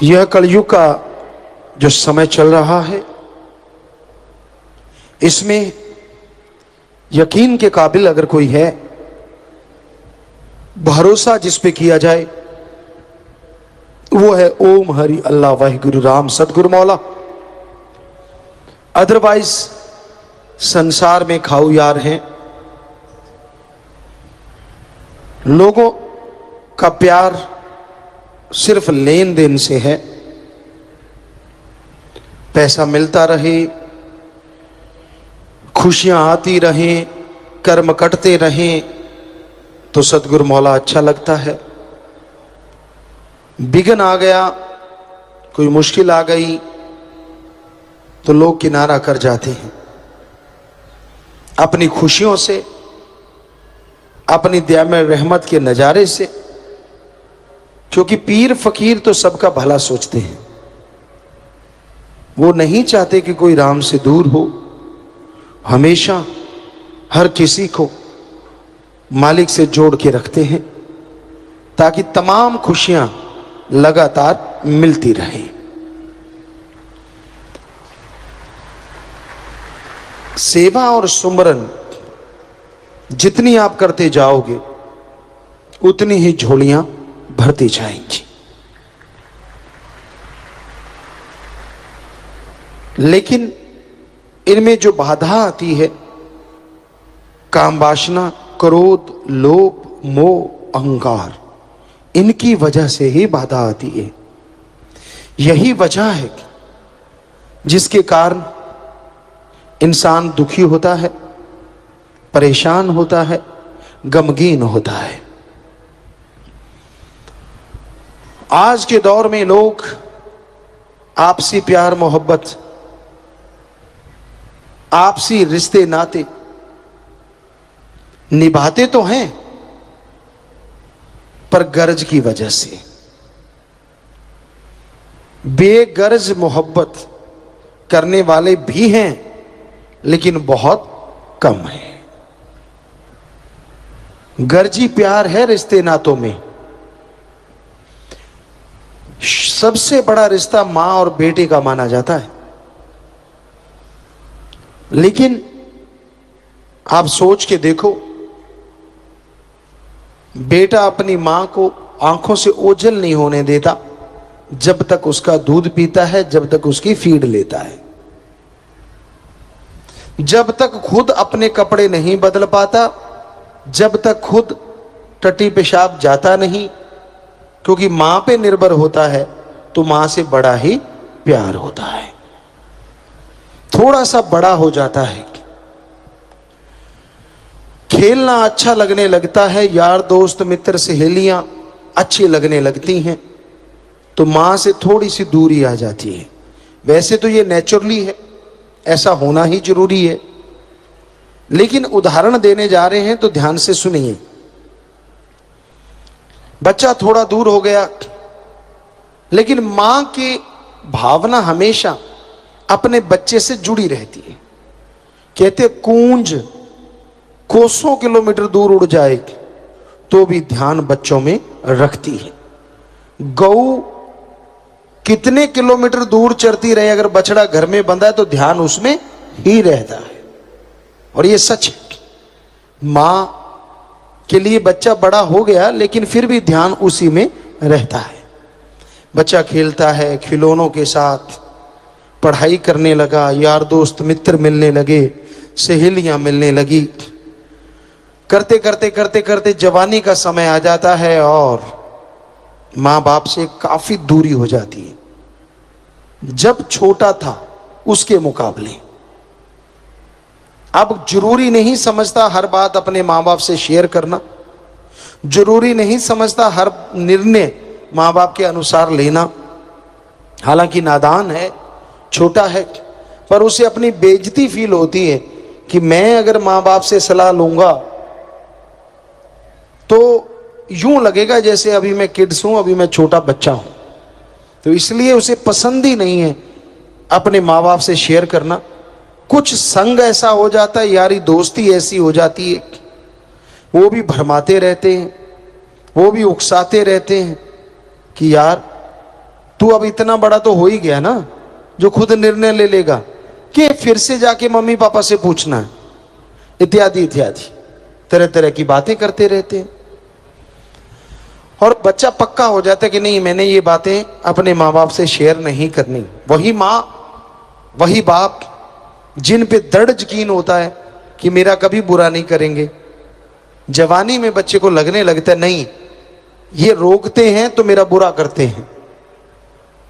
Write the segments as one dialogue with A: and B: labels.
A: यह कलयुग का जो समय चल रहा है, इसमें यकीन के काबिल अगर कोई है, भरोसा जिस पे किया जाए, वो है ओम हरि अल्लाह वाहिगुरु राम सतगुरु मौला। अदरवाइज संसार में खाऊ यार हैं। लोगों का प्यार सिर्फ लेन देन से है। पैसा मिलता रहे, खुशियां आती रहें, कर्म कटते रहें तो सतगुरु मौला अच्छा लगता है। बिघन आ गया, कोई मुश्किल आ गई तो लोग किनारा कर जाते हैं। अपनी खुशियों से, अपनी दया में रहमत के नजारे से, क्योंकि पीर फकीर तो सबका भला सोचते हैं। वो नहीं चाहते कि कोई राम से दूर हो। हमेशा हर किसी को मालिक से जोड़ के रखते हैं ताकि तमाम खुशियां लगातार मिलती रहें। सेवा और सुमरन जितनी आप करते जाओगे उतनी ही झोलियां भरती जाएंगी। लेकिन इनमें जो बाधा आती है, काम वासना, क्रोध, लोभ, मोह, अहंकार, इनकी वजह से ही बाधा आती है। यही वजह है जिसके कारण इंसान दुखी होता है, परेशान होता है, गमगीन होता है। आज के दौर में लोग आपसी प्यार मोहब्बत, आपसी रिश्ते नाते निभाते तो हैं, पर गर्ज की वजह से। बेगर्ज मोहब्बत करने वाले भी हैं, लेकिन बहुत कम है। गर्जी प्यार है रिश्ते नातों में। सबसे बड़ा रिश्ता मां और बेटे का माना जाता है। लेकिन आप सोच के देखो, बेटा अपनी मां को आंखों से ओझल नहीं होने देता जब तक उसका दूध पीता है, जब तक उसकी फीड लेता है। जब तक खुद अपने कपड़े नहीं बदल पाता, जब तक खुद टट्टी पेशाब जाता नहीं, क्योंकि मां पे निर्भर होता है तो मां से बड़ा ही प्यार होता है। थोड़ा सा बड़ा हो जाता है, खेलना अच्छा लगने लगता है, यार दोस्त मित्र सहेलियां अच्छी लगने लगती हैं, तो मां से थोड़ी सी दूरी आ जाती है। वैसे तो ये नेचुरली है, ऐसा होना ही जरूरी है। लेकिन उदाहरण देने जा रहे हैं तो ध्यान से सुनिए। बच्चा थोड़ा दूर हो गया, लेकिन मां की भावना हमेशा अपने बच्चे से जुड़ी रहती है। कहते कूंज कोसों किलोमीटर दूर उड़ जाए तो भी ध्यान बच्चों में रखती है। गऊ कितने किलोमीटर दूर चरती रहे, अगर बछड़ा घर में बंधा है तो ध्यान उसमें ही रहता है। और ये सच है। मां के लिए बच्चा बड़ा हो गया, लेकिन फिर भी ध्यान उसी में रहता है। बच्चा खेलता है खिलौनों के साथ, पढ़ाई करने लगा, यार दोस्त मित्र मिलने लगे, सहेलियां मिलने लगी। करते करते करते करते जवानी का समय आ जाता है और मां बाप से काफी दूरी हो जाती है। जब छोटा था उसके मुकाबले अब जरूरी नहीं समझता हर बात अपने मां बाप से शेयर करना, जरूरी नहीं समझता हर निर्णय मां बाप के अनुसार लेना। हालांकि नादान है, छोटा है, पर उसे अपनी बेइज्जती फील होती है कि मैं अगर मां बाप से सलाह लूंगा तो यूं लगेगा जैसे अभी मैं किड्स हूं, अभी मैं छोटा बच्चा हूं। तो इसलिए उसे पसंद ही नहीं है अपने मां बाप से शेयर करना। कुछ संग ऐसा हो जाता है, यारी दोस्ती ऐसी हो जाती है, वो भी भरमाते रहते हैं, वो भी उकसाते रहते हैं कि यार तू अब इतना बड़ा तो हो ही गया ना जो खुद निर्णय ले लेगा कि फिर से जाके मम्मी पापा से पूछना है, इत्यादि इत्यादि तरह तरह की बातें करते रहते हैं। और बच्चा पक्का हो जाता है कि नहीं, मैंने ये बातें अपने माँ बाप से शेयर नहीं करनी। वही माँ वही बाप जिन पे दृढ़ यकीन होता है कि मेरा कभी बुरा नहीं करेंगे, जवानी में बच्चे को लगने लगता है नहीं ये रोकते हैं तो मेरा बुरा करते हैं,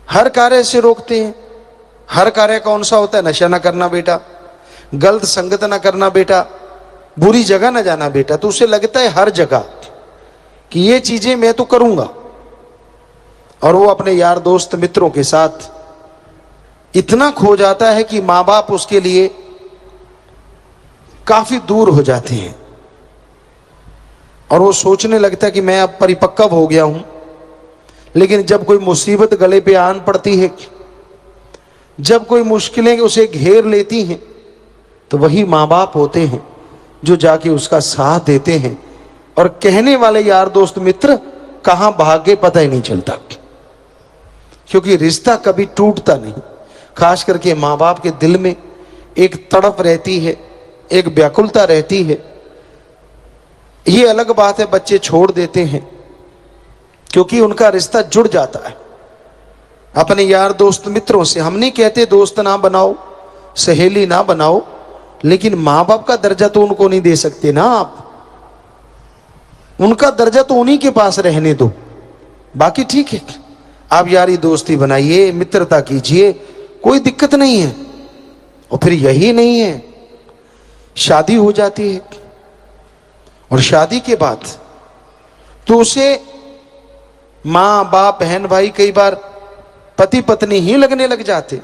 A: हर कार्य से रोकते हैं। हर कार्य कौन सा होता है? नशा ना करना बेटा, गलत संगत ना करना बेटा, बुरी जगह ना जाना बेटा। तो उसे लगता है हर जगह कि ये चीजें मैं तो करूंगा, और वो अपने यार दोस्त मित्रों के साथ इतना खो जाता है कि माँ बाप उसके लिए काफी दूर हो जाते हैं। और वो सोचने लगता है कि मैं अब परिपक्व हो गया हूं, लेकिन जब कोई मुसीबत गले पे आन पड़ती है, जब कोई मुश्किलें उसे घेर लेती हैं, तो वही माँ बाप होते हैं जो जाके उसका साथ देते हैं। और कहने वाले यार दोस्त मित्र कहां भाग गए पता ही नहीं चलता, क्योंकि रिश्ता कभी टूटता नहीं। खास करके माँ बाप के दिल में एक तड़प रहती है, एक व्याकुलता रहती है। ये अलग बात है बच्चे छोड़ देते हैं क्योंकि उनका रिश्ता जुड़ जाता है अपने यार दोस्त मित्रों से। हम नहीं कहते दोस्त ना बनाओ, सहेली ना बनाओ, लेकिन माँ बाप का दर्जा तो उनको नहीं दे सकते ना आप। उनका दर्जा तो उन्हीं के पास रहने दो, बाकी ठीक है आप यारी दोस्ती बनाइए, मित्रता कीजिए, कोई दिक्कत नहीं है। और फिर यही नहीं है, शादी हो जाती है और शादी के बाद तो उसे माँ बाप बहन भाई कई बार पति पत्नी ही लगने लग जाते।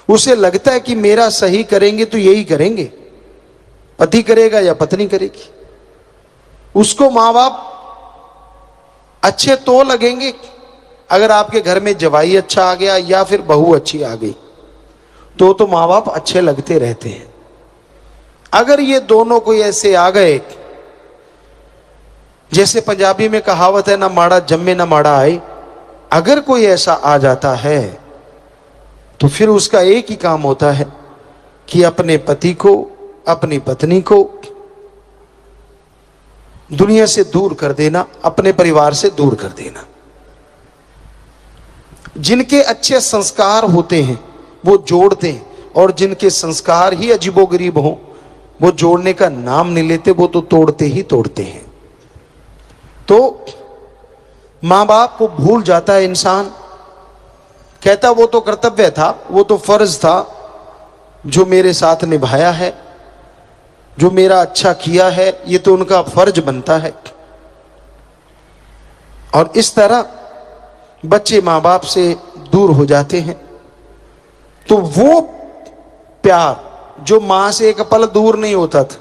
A: उसे लगता है कि मेरा सही करेंगे तो यही करेंगे, पति करेगा या पत्नी करेगी। उसको माँ बाप अच्छे तो लगेंगे अगर आपके घर में जवाई अच्छा आ गया या फिर बहू अच्छी आ गई, तो माँ बाप अच्छे लगते रहते हैं। अगर ये दोनों कोई ऐसे आ गए, जैसे पंजाबी में कहावत है ना माड़ा जम्मे ना माड़ा आए, अगर कोई ऐसा आ जाता है तो फिर उसका एक ही काम होता है कि अपने पति को, अपनी पत्नी को दुनिया से दूर कर देना, अपने परिवार से दूर कर देना। जिनके अच्छे संस्कार होते हैं वो जोड़ते हैं, और जिनके संस्कार ही अजीबोगरीब हों वो जोड़ने का नाम नहीं लेते, वो तो तोड़ते ही तोड़ते हैं। तो माँ बाप को भूल जाता है इंसान, कहता वो तो कर्तव्य था, वो तो फर्ज था जो मेरे साथ निभाया है, जो मेरा अच्छा किया है, ये तो उनका फर्ज बनता है। और इस तरह बच्चे माँ बाप से दूर हो जाते हैं। तो वो प्यार जो माँ से एक पल दूर नहीं होता था,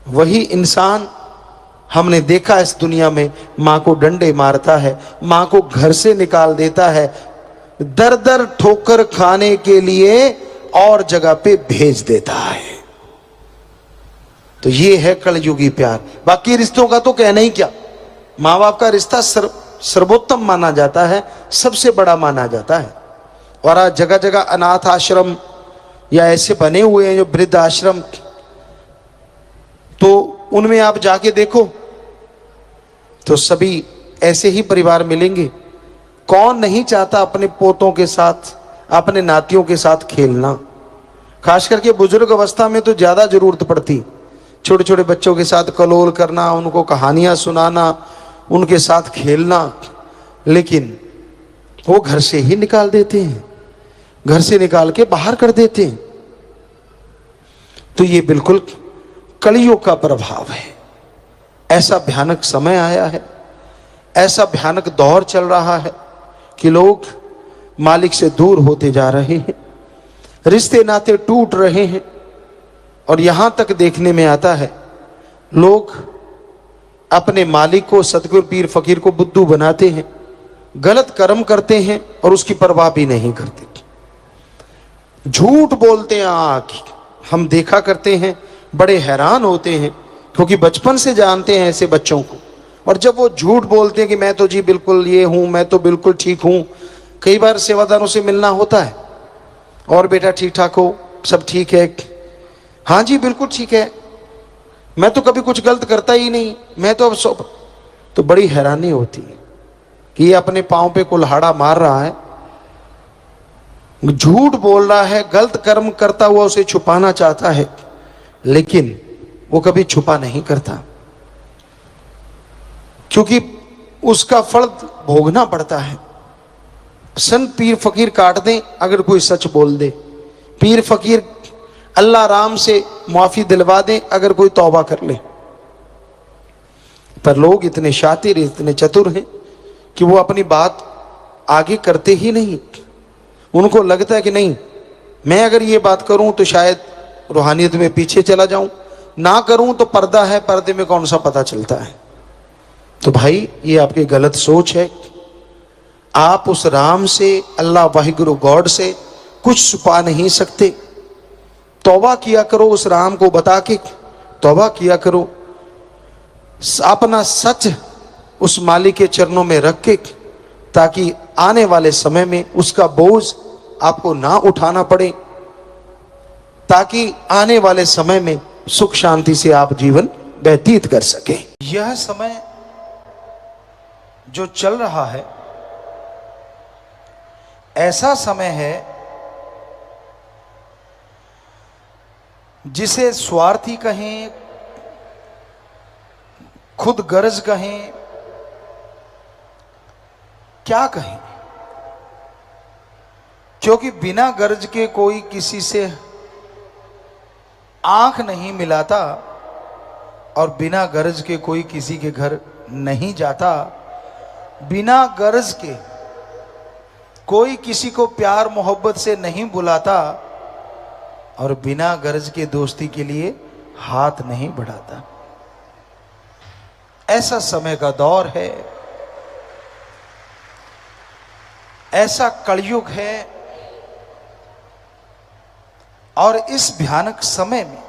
A: वही इंसान हमने देखा इस दुनिया में माँ को डंडे मारता है, माँ को घर से निकाल देता है, दर दर ठोकर खाने के लिए और जगह पे भेज देता है। तो ये है कलयुगी प्यार। बाकी रिश्तों का तो कहना ही क्या, माँ बाप का रिश्ता सर्वोत्तम माना जाता है, सबसे बड़ा माना जाता है। और आज जगह जगह अनाथ आश्रम या ऐसे बने हुए हैं जो वृद्ध आश्रम, तो उनमें आप जाके देखो तो सभी ऐसे ही परिवार मिलेंगे। कौन नहीं चाहता अपने पोतों के साथ, अपने नातियों के साथ खेलना। खास करके बुजुर्ग अवस्था में तो ज्यादा जरूरत पड़ती, छोटे छोटे बच्चों के साथ कलोल करना, उनको कहानियां सुनाना, उनके साथ खेलना। लेकिन वो घर से ही निकाल देते हैं, घर से निकाल के बाहर कर देते हैं। तो ये बिल्कुल कलियुग का प्रभाव है। ऐसा भयानक समय आया है, ऐसा भयानक दौर चल रहा है कि लोग मालिक से दूर होते जा रहे हैं, रिश्ते नाते टूट रहे हैं। और यहां तक देखने में आता है लोग अपने मालिक को, सतगुरु पीर फकीर को बुद्धू बनाते हैं, गलत कर्म करते हैं और उसकी परवाह भी नहीं करते, झूठ बोलते हैं। हम देखा करते हैं, बड़े हैरान होते हैं क्योंकि बचपन से जानते हैं ऐसे बच्चों को। और जब वो झूठ बोलते हैं कि मैं तो जी बिल्कुल ये हूं, मैं तो बिल्कुल ठीक हूं, कई बार सेवादारों से मिलना होता है, और बेटा ठीक ठाक हो, सब ठीक है? हाँ जी बिल्कुल ठीक है, मैं तो कभी कुछ गलत करता ही नहीं, मैं तो अब सब। तो बड़ी हैरानी होती है कि ये अपने पांव पे कुल्हाड़ा मार रहा है, झूठ बोल रहा है, गलत कर्म करता हुआ उसे छुपाना चाहता है, लेकिन वो कभी छुपा नहीं करता, क्योंकि उसका फल भोगना पड़ता है। संत पीर फकीर काट दें अगर कोई सच बोल दे, पीर फकीर अल्लाह राम से माफी दिलवा दें अगर कोई तौबा कर ले। पर लोग इतने शातिर, इतने चतुर हैं कि वो अपनी बात आगे करते ही नहीं। उनको लगता है कि नहीं, मैं अगर ये बात करूं तो शायद रूहानियत में पीछे चला जाऊं, ना करूं तो पर्दा है, पर्दे में कौन सा पता चलता है। तो भाई ये आपकी गलत सोच है। आप उस राम से, अल्लाह वाहिगुरु गॉड से कुछ छुपा नहीं सकते। तौबा किया करो, उस राम को बता के तौबा किया करो, अपना सच उस मालिक के चरणों में रख के, ताकि आने वाले समय में उसका बोझ आपको ना उठाना पड़े, ताकि आने वाले समय में सुख शांति से आप जीवन व्यतीत कर सके। यह समय जो चल रहा है ऐसा समय है जिसे स्वार्थी कहें, खुद गर्ज कहें, क्या कहें, क्योंकि बिना गर्ज के कोई किसी से आंख नहीं मिलाता और बिना गर्ज के कोई किसी के घर नहीं जाता। बिना गर्ज के कोई किसी को प्यार मोहब्बत से नहीं बुलाता और बिना गर्ज के दोस्ती के लिए हाथ नहीं बढ़ाता। ऐसा समय का दौर है, ऐसा कलयुग है। और इस भयानक समय में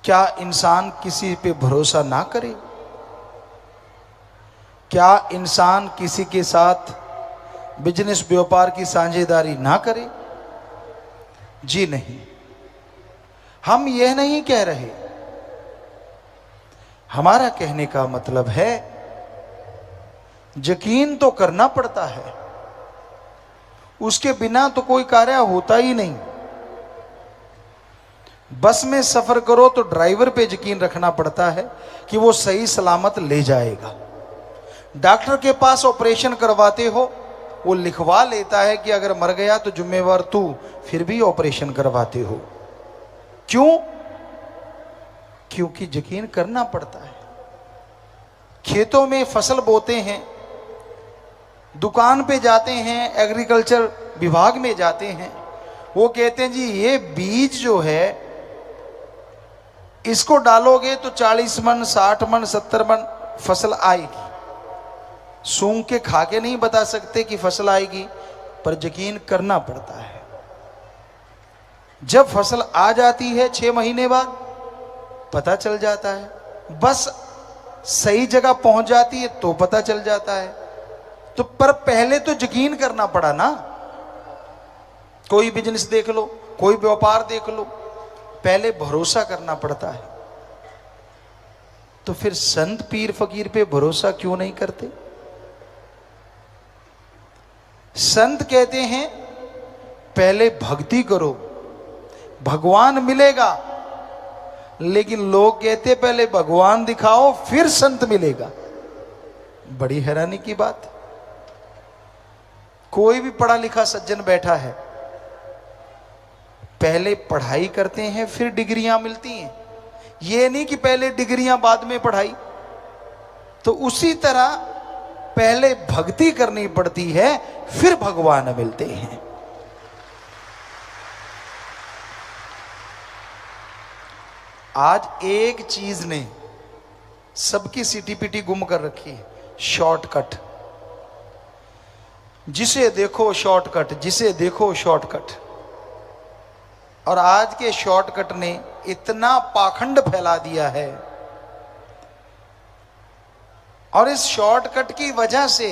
A: क्या इंसान किसी पे भरोसा ना करे? क्या इंसान किसी के साथ बिजनेस व्यापार की साझेदारी ना करे? जी नहीं, हम यह नहीं कह रहे। हमारा कहने का मतलब है यकीन तो करना पड़ता है, उसके बिना तो कोई कार्य होता ही नहीं। बस में सफर करो तो ड्राइवर पे यकीन रखना पड़ता है कि वो सही सलामत ले जाएगा। डॉक्टर के पास ऑपरेशन करवाते हो, वो लिखवा लेता है कि अगर मर गया तो जिम्मेवार तू, फिर भी ऑपरेशन करवाते हो। क्यों? क्योंकि यकीन करना पड़ता है। खेतों में फसल बोते हैं, दुकान पे जाते हैं, एग्रीकल्चर विभाग में जाते हैं, वो कहते हैं जी ये बीज जो है इसको डालोगे तो 40 मन, 60 मन, 70 मन फसल आएगी। सूंघ के खा के नहीं बता सकते कि फसल आएगी, पर यकीन करना पड़ता है। जब फसल आ जाती है 6 महीने बाद पता चल जाता है, बस सही जगह पहुंच जाती है तो पता चल जाता है। तो पर पहले तो यकीन करना पड़ा ना। कोई बिजनेस देख लो, कोई व्यापार देख लो, पहले भरोसा करना पड़ता है। तो फिर संत पीर फकीर पे भरोसा क्यों नहीं करते? संत कहते हैं पहले भक्ति करो, भगवान मिलेगा। लेकिन लोग कहते पहले भगवान दिखाओ फिर संत मिलेगा। बड़ी हैरानी की बात। कोई भी पढ़ा लिखा सज्जन बैठा है, पहले पढ़ाई करते हैं फिर डिग्रियां मिलती हैं। ये नहीं कि पहले डिग्रियां बाद में पढ़ाई। तो उसी तरह पहले भक्ति करनी पड़ती है फिर भगवान मिलते हैं। आज एक चीज ने सबकी सीटीपीटी गुम कर रखी है, शॉर्टकट। जिसे देखो शॉर्टकट, जिसे देखो शॉर्टकट। और आज के शॉर्टकट ने इतना पाखंड फैला दिया है और इस शॉर्टकट की वजह से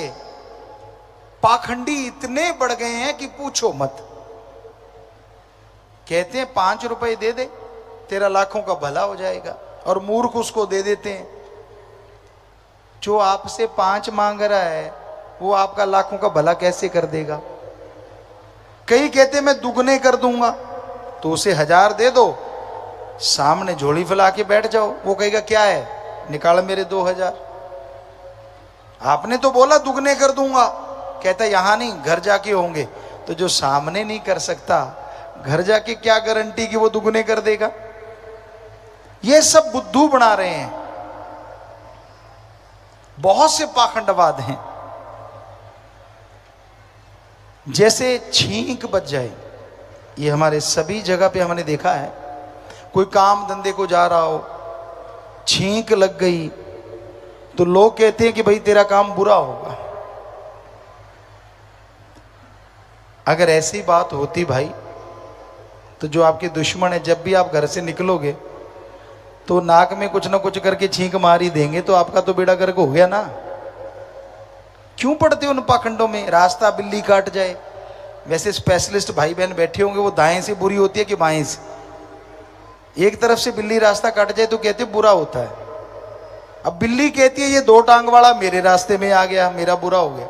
A: पाखंडी इतने बढ़ गए हैं कि पूछो मत। कहते हैं 5 रुपए दे दे तेरा लाखों का भला हो जाएगा, और मूर्ख उसको दे देते हैं। जो आपसे 5 मांग रहा है वो आपका लाखों का भला कैसे कर देगा। कई कहते मैं दुगने कर दूंगा, तो उसे 1000 दे दो, सामने झोली फैला के बैठ जाओ, वो कहेगा क्या है, निकाल मेरे 2000। आपने तो बोला दुगने कर दूंगा, कहता यहां नहीं घर जाके होंगे। तो जो सामने नहीं कर सकता, घर जाके क्या गारंटी कि वो दुगने कर देगा। ये सब बुद्धू बना रहे हैं। बहुत से पाखंडवाद हैं। जैसे छींक बच जाए, ये हमारे सभी जगह पे हमने देखा है। कोई काम धंधे को जा रहा हो, छींक लग गई तो लोग कहते हैं कि भाई तेरा काम बुरा होगा। अगर ऐसी बात होती भाई, तो जो आपके दुश्मन है, जब भी आप घर से निकलोगे तो नाक में कुछ ना कुछ करके छींक मार ही देंगे, तो आपका तो बेड़ा गर्क हो गया ना। क्यों पड़ते हो उन पाखंडों में। रास्ता बिल्ली काट जाए, वैसे स्पेशलिस्ट भाई बहन बैठे होंगे, वो दाएं से बुरी होती है कि बाएं से। एक तरफ से बिल्ली रास्ता काट जाए तो कहते बुरा होता है। अब बिल्ली कहती है ये 2 टांग वाला मेरे रास्ते में आ गया, मेरा बुरा हो गया।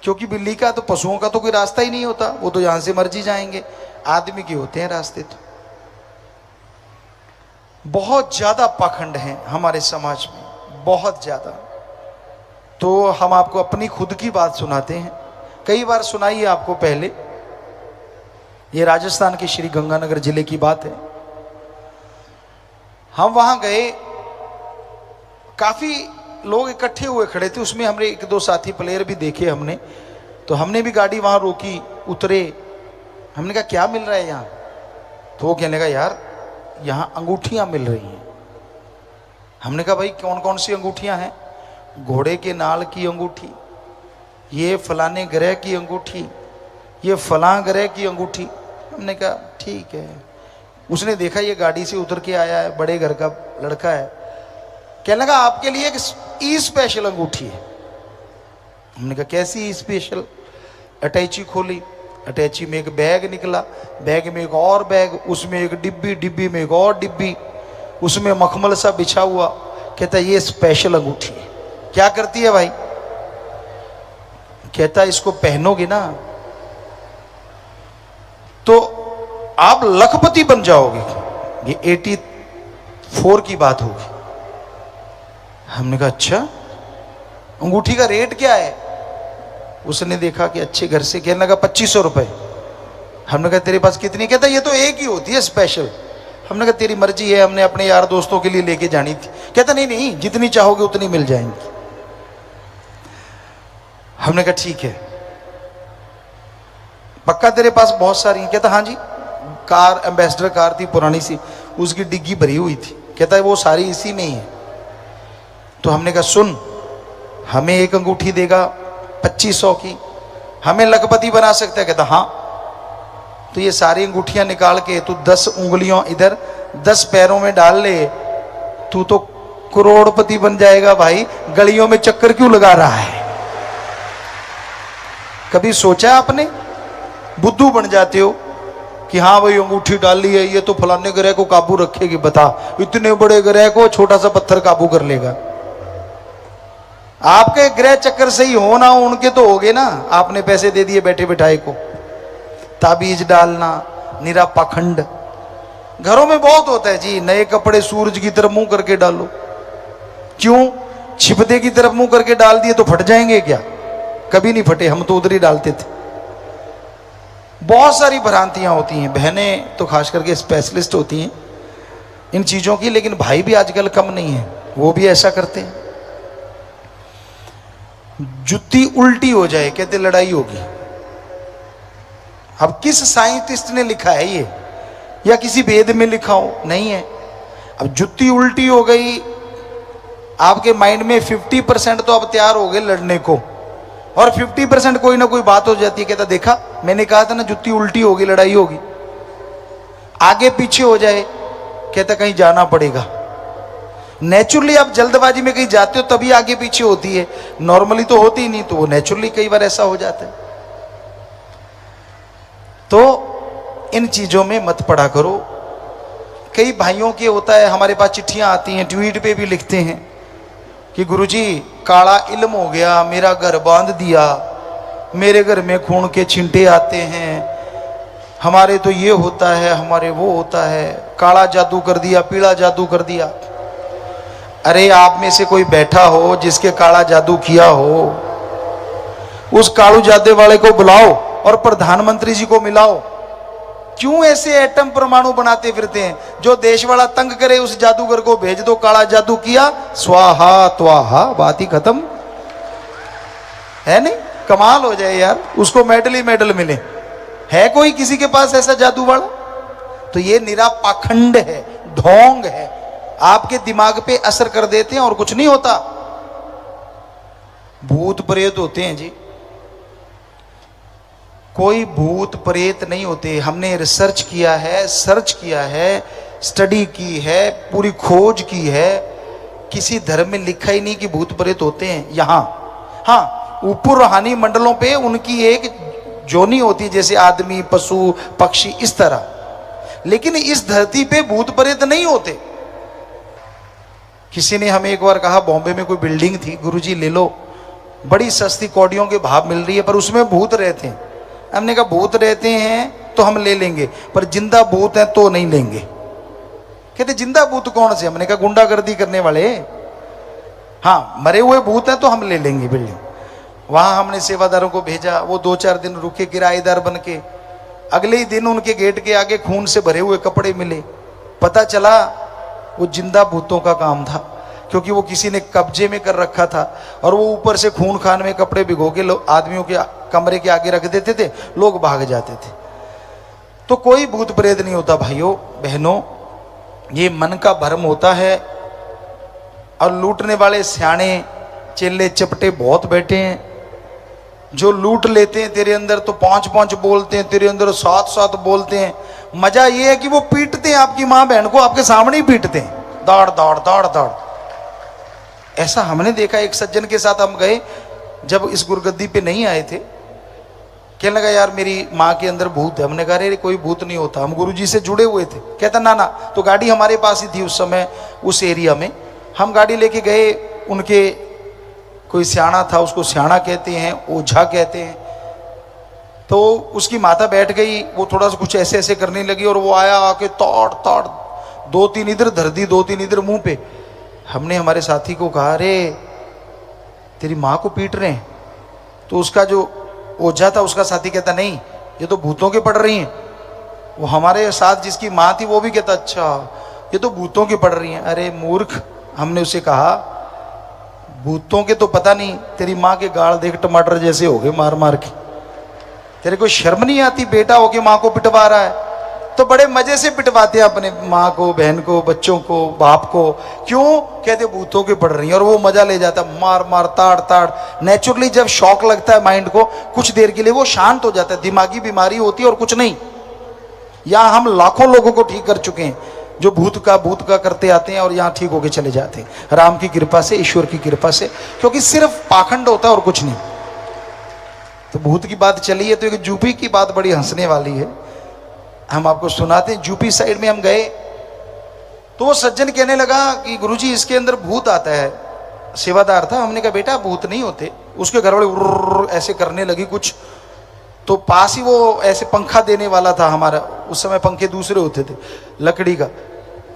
A: क्योंकि बिल्ली का तो, पशुओं का तो कोई रास्ता ही नहीं होता, वो तो यहां से मर्जी जाएंगे। आदमी के होते हैं रास्ते। तो बहुत ज्यादा पाखंड हैं हमारे समाज में, बहुत ज्यादा। तो हम आपको अपनी खुद की बात सुनाते हैं, कई बार सुनाई है आपको पहले। ये राजस्थान के श्री गंगानगर जिले की बात है। हम वहां गए, काफी लोग इकट्ठे हुए खड़े थे, उसमें हमने 1-2 साथी प्लेयर भी देखे हमने। तो हमने भी गाड़ी वहां रोकी, उतरे। हमने कहा क्या मिल रहा है यहाँ। तो वो कहने लगा यार यहाँ अंगूठियां मिल रही हैं। हमने कहा भाई कौन कौन सी अंगूठियां हैं। घोड़े के नाल की अंगूठी, ये फलाने ग्रह की अंगूठी, ये फलां ग्रह की अंगूठी। हमने कहा ठीक है। उसने देखा ये गाड़ी से उतर के आया है, बड़े घर का लड़का है। कहने लगा आपके लिए एक ई स्पेशल अंगूठी है। हमने कहा कैसी ई स्पेशल। अटैची खोली, अटैची में एक बैग निकला, बैग में एक और बैग, उसमें एक डिब्बी, डिब्बी में एक और डिब्बी, उसमें मखमल सा बिछा हुआ। कहता ये स्पेशल अंगूठी है। क्या करती है भाई। कहता इसको पहनोगे ना तो आप लखपति बन जाओगे। ये 84 की बात होगी। हमने कहा अच्छा, अंगूठी का रेट क्या है। उसने देखा कि अच्छे घर से, कहने लगा 2500 रुपए। हमने कहा तेरे पास कितनी। कहता ये तो एक ही होती है स्पेशल। हमने कहा तेरी मर्जी है, हमने अपने यार दोस्तों के लिए लेके जानी थी। कहता नहीं नहीं जितनी चाहोगे उतनी मिल जाएंगी। हमने कहा ठीक है, पक्का तेरे पास बहुत सारी हैं। कहता हाँ जी, कार एम्बेसडर कार थी पुरानी सी, उसकी डिग्गी भरी हुई थी। कहता है वो सारी इसी में ही है। तो हमने कहा सुन, हमें एक अंगूठी देगा 2500 की, हमें लखपति बना सकता है। कहता हाँ। तो ये सारी अंगूठियां निकाल के तू 10 उंगलियों इधर 10 पैरों में डाल ले, तू तो करोड़पति बन जाएगा भाई। गलियों में चक्कर क्यों लगा रहा है। कभी सोचा आपने। बुद्धू बन जाते हो कि हाँ भाई अंगूठी डाल ली है, ये तो फलाने ग्रह को काबू रखेगी। बता, इतने बड़े ग्रह को छोटा सा पत्थर काबू कर लेगा। आपके ग्रह चक्कर सही हो ना हो, उनके तो हो गए ना। आपने पैसे दे दिए बैठे बिठाए को। ताबीज डालना, निरा पाखंड। घरों में बहुत होता है जी, नए कपड़े सूरज की तरफ मुंह करके डालो। क्यों, छिपदे की तरफ मुंह करके डाल दिए तो फट जाएंगे क्या। कभी नहीं फटे, हम तो उधर ही डालते थे। बहुत सारी भ्रांतियां होती हैं। बहनें तो खास करके स्पेशलिस्ट होती हैं इन चीजों की, लेकिन भाई भी आजकल कम नहीं है, वो भी ऐसा करते हैं। जुत्ती उल्टी हो जाए कहते लड़ाई होगी। अब किस साइंटिस्ट ने लिखा है ये, या किसी वेद में लिखा हो, नहीं है। अब जुत्ती उल्टी हो गई, आपके माइंड में 50% तो अब तैयार हो गए लड़ने को, और 50% कोई ना कोई बात हो जाती है। कहता देखा मैंने कहा था ना जुत्ती उल्टी होगी लड़ाई होगी। आगे पीछे हो जाए कहता कहीं जाना पड़ेगा। नेचुरली आप जल्दबाजी में कहीं जाते हो तभी आगे पीछे होती है, नॉर्मली तो होती ही नहीं, तो वो नेचुरली कई बार ऐसा हो जाता है। तो इन चीजों में मत पड़ा करो। कई भाइयों के होता है, हमारे पास चिट्ठियां आती हैं, ट्वीट पे भी लिखते हैं कि गुरुजी काला इल्म हो गया, मेरा घर बांध दिया, मेरे घर में खून के छींटे आते हैं, हमारे तो ये होता है, हमारे वो होता है, काला जादू कर दिया, पीला जादू कर दिया। अरे आप में से कोई बैठा हो जिसके काला जादू किया हो, उस कालू जादू वाले को बुलाओ और प्रधानमंत्री जी को मिलाओ। क्यों ऐसे एटम परमाणु बनाते फिरते हैं? जो देश वाला तंग करे उस जादूगर को भेज दो, काला जादू किया, स्वाहा त्वाहा, बात ही खत्म है। नहीं, कमाल हो जाए यार, उसको मेडल ही मेडल मिले। है कोई किसी के पास ऐसा जादू वाला? तो ये निरा पाखंड है, ढोंग है, आपके दिमाग पे असर कर देते हैं और कुछ नहीं होता। भूत प्रेत होते हैं जी, कोई भूत प्रेत नहीं होते। हमने रिसर्च किया है, सर्च किया है, स्टडी की है, पूरी खोज की है, किसी धर्म में लिखा ही नहीं कि भूत प्रेत होते हैं। यहां हाँ, ऊपर रूहानी मंडलों पे उनकी एक जोनी होती है, जैसे आदमी, पशु, पक्षी, इस तरह। लेकिन इस धरती पे भूत प्रेत नहीं होते। किसी ने हमें एक बार कहा, बॉम्बे में कोई बिल्डिंग थी, गुरुजी ले लो, बड़ी सस्ती कौड़ियों के भाव मिल रही है, पर उसमें भूत रहते हैं। हमने कहा भूत रहते हैं तो हम ले लेंगे, पर जिंदा भूत है तो नहीं लेंगे। कहते जिंदा भूत कौन से? हमने कहा गुंडागर्दी करने वाले। हाँ, मरे हुए भूत हैं तो हम ले लेंगे बिल्डिंग। वहां हमने सेवादारों को भेजा, वो 2-4 दिन रुके किराएदार बन के। अगले ही दिन उनके गेट के आगे खून से भरे हुए कपड़े मिले। पता चला वो जिंदा भूतों का काम था, क्योंकि वो किसी ने कब्जे में कर रखा था और वो ऊपर से खून खान में कपड़े भिगो के आदमियों के कमरे के आगे रख देते थे, लोग भाग जाते थे। तो कोई भूत प्रेत नहीं होता भाइयों बहनों, ये मन का भ्रम होता है। और लूटने वाले सियाने चेले चपटे बहुत बैठे हैं, जो लूट लेते हैं तेरे अंदर तो 5-5 बोलते हैं, तेरे अंदर 7-7 बोलते हैं। मजा ये है कि वो पीटते हैं आपकी माँ बहन को, आपके सामने ही पीटते हैं, दौड़ दौड़ दौड़ दौड़। ऐसा हमने देखा। एक सज्जन के साथ हम गए, जब इस गुरगद्दी पे नहीं आए थे, कहने लगा यार मेरी माँ के अंदर भूत है। हमने कहा अरे कोई भूत नहीं होता, हम गुरुजी से जुड़े हुए थे। कहता ना ना, तो गाड़ी हमारे पास ही थी उस समय, उस एरिया में। हम गाड़ी लेके गए, उनके कोई सियाना था, उसको सियाना कहते हैं, ओझा कहते हैं। तो उसकी माता बैठ गई, वो थोड़ा सा कुछ ऐसे ऐसे करने लगी और वो आया, आके तोड़ तोड़ 2-3 इधर धर दी, 2-3 इधर मुंह पे। हमने हमारे साथी को कहा अरे तेरी माँ को पीट रहे हैं। तो उसका जो ओझा था, उसका साथी कहता नहीं, ये तो भूतों के पड़ रही हैं। वो हमारे साथ जिसकी माँ थी वो भी कहता अच्छा ये तो भूतों की पड़ रही हैं। अरे मूर्ख, हमने उसे कहा भूतों के तो पता नहीं, तेरी माँ के गाल देख टमाटर जैसे हो गए मार मार के। तेरे को शर्म नहीं आती? बेटा होके माँ को पिटवा रहा है। तो बड़े मजे से पिटवाते हैं अपने माँ को, बहन को, बच्चों को, बाप को। क्यों? कहते भूतों के पड़ रही है, और वो मजा ले जाता है, मार मार ताड़ ताड़। नेचुरली जब शॉक लगता है माइंड को, कुछ देर के लिए वो शांत हो जाता है। दिमागी बीमारी होती है और कुछ नहीं। यहाँ हम लाखों लोगों को ठीक कर चुके हैं जो भूत का करते आते हैं और यहाँ ठीक होके चले जाते हैं, राम की कृपा से, ईश्वर की कृपा से। क्योंकि सिर्फ पाखंड होता है और कुछ नहीं। तो भूत की बात चली है, तो एक यूपी की बात बड़ी हंसने वाली है, हम आपको सुनाते हैं। यूपी साइड में हम गए, तो वो सज्जन कहने लगा कि गुरुजी इसके अंदर भूत आता है। सेवादार था, हमने कहा बेटा भूत नहीं होते। उसके घर वाले ऐसे करने लगी कुछ, तो पास ही वो ऐसे पंखा देने वाला था हमारा, उस समय पंखे दूसरे होते थे लकड़ी का।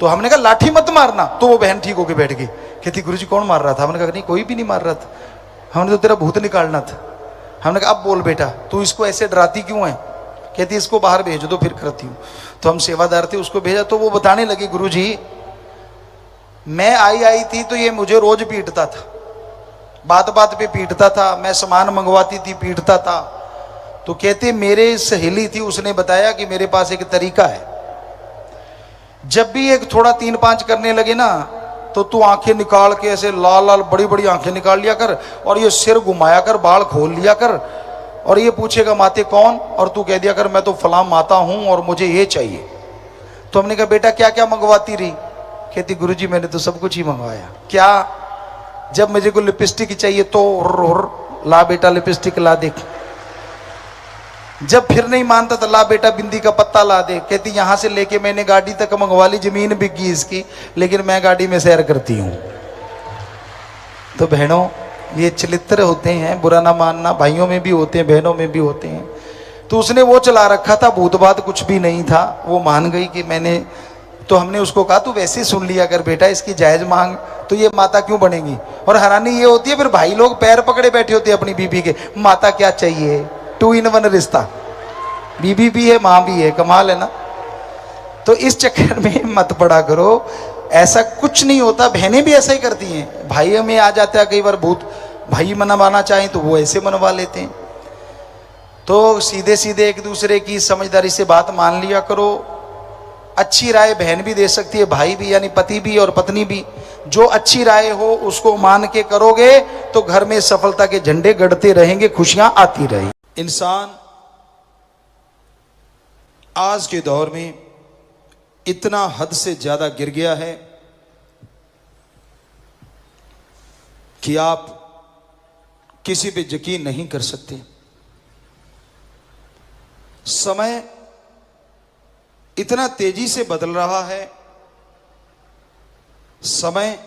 A: तो हमने कहा लाठी मत मारना, तो वो बहन ठीक होके बैठ गई। कहती गुरुजी कौन मार रहा था? हमने कहा नहीं कोई भी नहीं मार रहा था, हमने तो तेरा भूत निकालना था। हमने कहा अब बोल बेटा, तू इसको ऐसे डराती क्यों है? कहती इसको बाहर भेज दो फिर करती हूँ। तो हम सेवादार थे, उसको भेजा। तो वो बताने लगी गुरुजी मैं आई थी तो ये मुझे रोज पीटता था, बात बात पे पीटता था, मैं सामान मंगवाती थी पीटता था। तो कहते मेरे सहेली थी, उसने बताया कि मेरे पास एक तरीका है, जब भी एक थोड़ा 3-5 करने लगे ना, तो तू आंखें निकाल के ऐसे लाल लाल बड़ी बड़ी आंखें निकाल लिया कर, और ये सिर घुमाया कर, बाल खोल लिया कर, और ये पूछेगा माते कौन, और तू कह दिया कर मैं तो फलां माता हूं और मुझे ये चाहिए। तो हमने कहा बेटा क्या क्या मंगवाती रही? कहती गुरुजी मैंने तो सब कुछ ही मंगवाया। क्या? जब मुझे को लिपस्टिक चाहिए तो ला बेटा लिपस्टिक ला दे। जब फिर नहीं मानता तो ला बेटा बिंदी का पत्ता ला दे। कहती यहां से लेके मैंने गाड़ी तक मंगवा ली, जमीन बिक गई इसकी, लेकिन मैं गाड़ी में सैर करती हूं। तो बहनों ये चलित्र होते हैं, बुरा ना मानना, भाइयों में भी होते हैं बहनों में भी होते हैं। तो उसने वो चला रखा था, भूतबात कुछ भी नहीं था, वो मान गई कि मैंने, तो हमने उसको कहा तू वैसे सुन लिया कर बेटा, इसकी जायज मांग, तो ये माता क्यों बनेगी। और हैरानी ये होती है फिर भाई लोग पैर पकड़े बैठे होते हैं अपनी बीबी के, माता क्या चाहिए, 2 in 1 रिश्ता, बीबी भी है मां भी है, कमाल है ना। तो इस चक्कर में मत पड़ा करो, ऐसा कुछ नहीं होता। बहनें भी ऐसा ही करती हैं, भाइयों में आ जाता है कई बार भूत, भाई मनवाना चाहें तो वो ऐसे मनवा लेते हैं। तो सीधे सीधे एक दूसरे की समझदारी से बात मान लिया करो। अच्छी राय बहन भी दे सकती है, भाई भी, यानी पति भी और पत्नी भी। जो अच्छी राय हो उसको मान के करोगे तो घर में सफलता के झंडे गड़ते रहेंगे, खुशियां आती रहेंगी। इंसान आज के दौर में इतना हद से ज्यादा गिर गया है कि आप किसी पे यकीन नहीं कर सकते। समय इतना तेजी से बदल रहा है, समय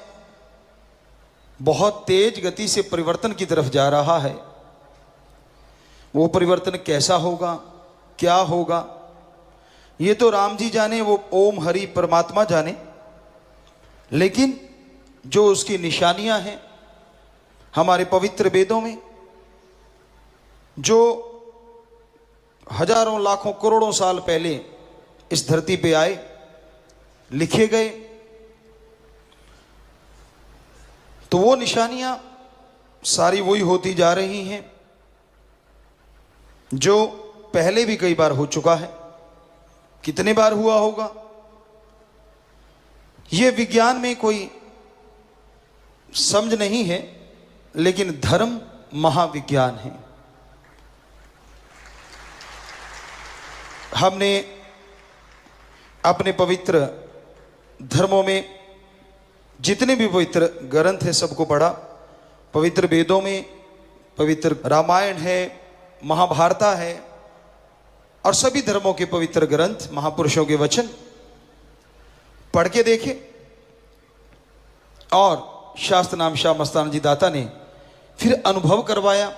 A: बहुत तेज गति से परिवर्तन की तरफ जा रहा है। वो परिवर्तन कैसा होगा, क्या होगा, ये तो राम जी जाने, वो ओम हरि परमात्मा जाने। लेकिन जो उसकी निशानियां हैं हमारे पवित्र वेदों में, जो हजारों लाखों करोड़ों साल पहले इस धरती पे आए, लिखे गए, तो वो निशानियां सारी वही होती जा रही हैं जो पहले भी कई बार हो चुका है। कितने बार हुआ होगा ये विज्ञान में कोई समझ नहीं है, लेकिन धर्म महाविज्ञान है। हमने अपने पवित्र धर्मों में जितने भी पवित्र ग्रंथ है सबको पढ़ा। पवित्र वेदों में पवित्र रामायण है, महाभारत है, और सभी धर्मों के पवित्र ग्रंथ, महापुरुषों के वचन पढ़ के देखे। और शास्त्र नाम शाह मस्तान जी दाता ने फिर अनुभव करवाया,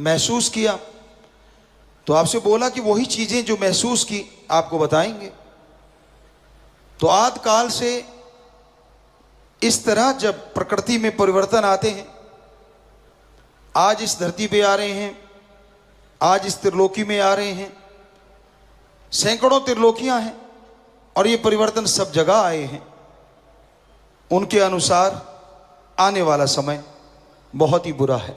A: महसूस किया। तो आपसे बोला कि वही चीजें जो महसूस की आपको बताएंगे। तो आदि काल से इस तरह जब प्रकृति में परिवर्तन आते हैं, आज इस धरती पे आ रहे हैं, आज इस त्रिलोकी में आ रहे हैं, सैकड़ों त्रिलोकियां हैं, और ये परिवर्तन सब जगह आए हैं। उनके अनुसार आने वाला समय बहुत ही बुरा है।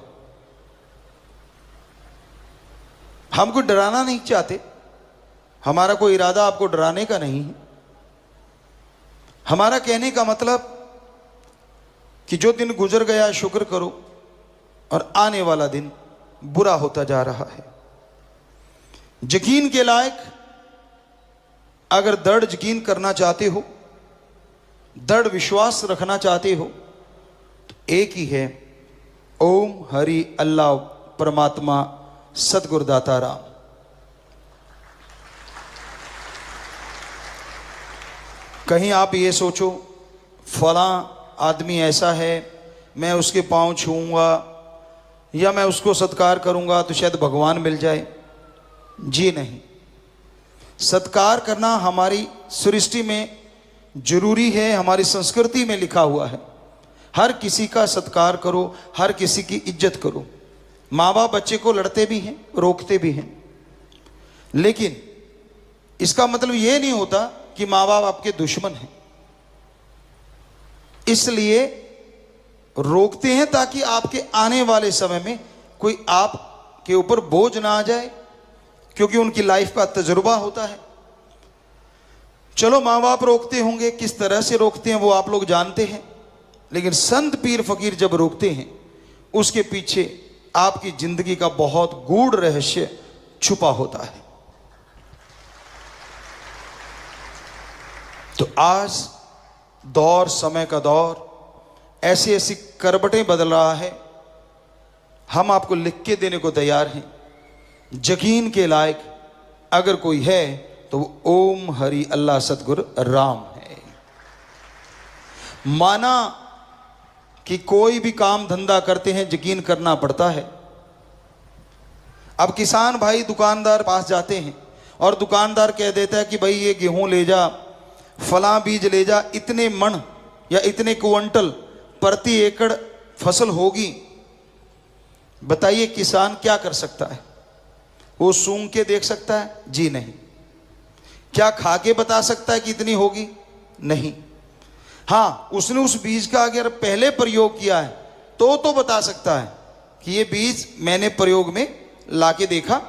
A: हम कोई डराना नहीं चाहते, हमारा कोई इरादा आपको डराने का नहीं है। हमारा कहने का मतलब कि जो दिन गुजर गया शुक्र करो, और आने वाला दिन बुरा होता जा रहा है। यकीन के लायक अगर दृढ़ यकीन करना चाहते हो, दृढ़ विश्वास रखना चाहते हो, तो एक ही है, ओम हरि अल्लाह परमात्मा सतगुरु दाता राम। कहीं आप ये सोचो फला आदमी ऐसा है, मैं उसके पांव छूऊंगा या मैं उसको सत्कार करूंगा तो शायद भगवान मिल जाए। जी नहीं, सत्कार करना हमारी सृष्टि में जरूरी है, हमारी संस्कृति में लिखा हुआ है। हर किसी का सत्कार करो, हर किसी की इज्जत करो। माँ बाप बच्चे को लड़ते भी हैं, रोकते भी हैं, लेकिन इसका मतलब यह नहीं होता कि माँ बाप आपके दुश्मन हैं। इसलिए रोकते हैं ताकि आपके आने वाले समय में कोई आपके ऊपर बोझ ना आ जाए, क्योंकि उनकी लाइफ का तजुर्बा होता है। चलो माँ बाप रोकते होंगे, किस तरह से रोकते हैं वो आप लोग जानते हैं, लेकिन संत पीर फकीर जब रोकते हैं उसके पीछे आपकी जिंदगी का बहुत गूढ़ रहस्य छुपा होता है। तो आज दौर, समय का दौर ऐसी ऐसी करवटें बदल रहा है, हम आपको लिख के देने को तैयार हैं। यकीन के लायक अगर कोई है तो वो ओम हरि अल्लाह सतगुरु राम है। माना कि कोई भी काम धंधा करते हैं यकीन करना पड़ता है। अब किसान भाई दुकानदार पास जाते हैं और दुकानदार कह देता है कि भाई ये गेहूं ले जा, फलां बीज ले जा, इतने मन या इतने क्विंटल प्रति एकड़ फसल होगी। बताइए किसान क्या कर सकता है? वो सूंघ के देख सकता है? जी नहीं। क्या खा के बता सकता है कि इतनी होगी? नहीं। हाँ, उसने उस बीज का अगर पहले प्रयोग किया है तो बता सकता है कि ये बीज मैंने प्रयोग में लाके देखा,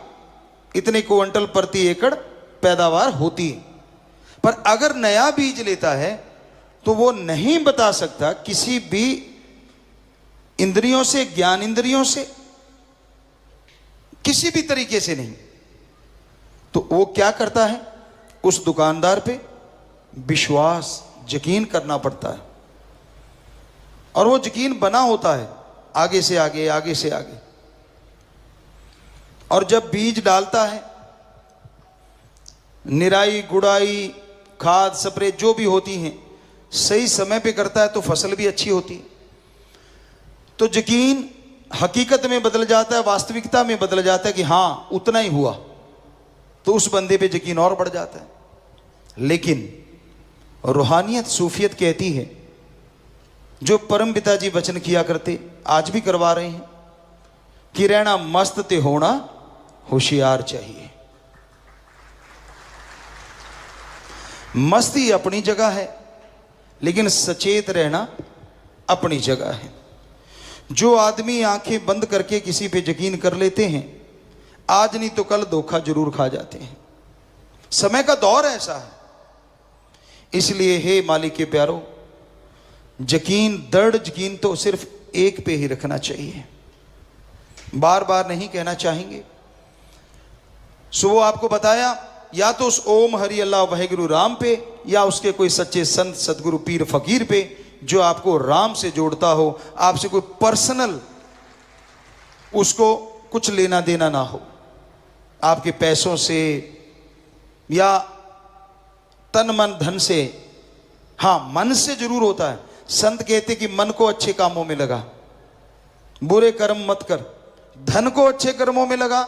A: इतने क्विंटल प्रति एकड़ पैदावार होती है। पर अगर नया बीज लेता है तो वो नहीं बता सकता किसी भी इंद्रियों से, ज्ञान इंद्रियों से, किसी भी तरीके से नहीं। तो वो क्या करता है? उस दुकानदार पे विश्वास, यकीन करना पड़ता है और वो यकीन बना होता है आगे से आगे, आगे से आगे। और जब बीज डालता है, निराई गुड़ाई, खाद स्प्रे जो भी होती हैं सही समय पे करता है तो फसल भी अच्छी होती है। तो यकीन हकीकत में बदल जाता है, वास्तविकता में बदल जाता है कि हाँ उतना ही हुआ, तो उस बंदे पे यकीन और बढ़ जाता है। लेकिन रूहानियत, सूफियत कहती है, जो परम पिताजी वचन किया करते आज भी करवा रहे हैं कि रहना मस्त ते होना होशियार चाहिए। मस्ती अपनी जगह है लेकिन सचेत रहना अपनी जगह है। जो आदमी आंखें बंद करके किसी पे यकीन कर लेते हैं, आज नहीं तो कल धोखा जरूर खा जाते हैं। समय का दौर ऐसा है। इसलिए हे मालिक के प्यारो, यकीन, दृढ़ यकीन तो सिर्फ एक पे ही रखना चाहिए, बार बार नहीं कहना चाहेंगे। सो वो आपको बताया, या तो उस ओम हरि अल्लाह वाहिगुरु राम पे, या उसके कोई सच्चे संत सदगुरु पीर फकीर पे जो आपको राम से जोड़ता हो, आपसे कोई पर्सनल उसको कुछ लेना देना ना हो, आपके पैसों से या तन मन धन से। हाँ, मन से जरूर होता है। संत कहते कि मन को अच्छे कामों में लगा, बुरे कर्म मत कर, धन को अच्छे कर्मों में लगा,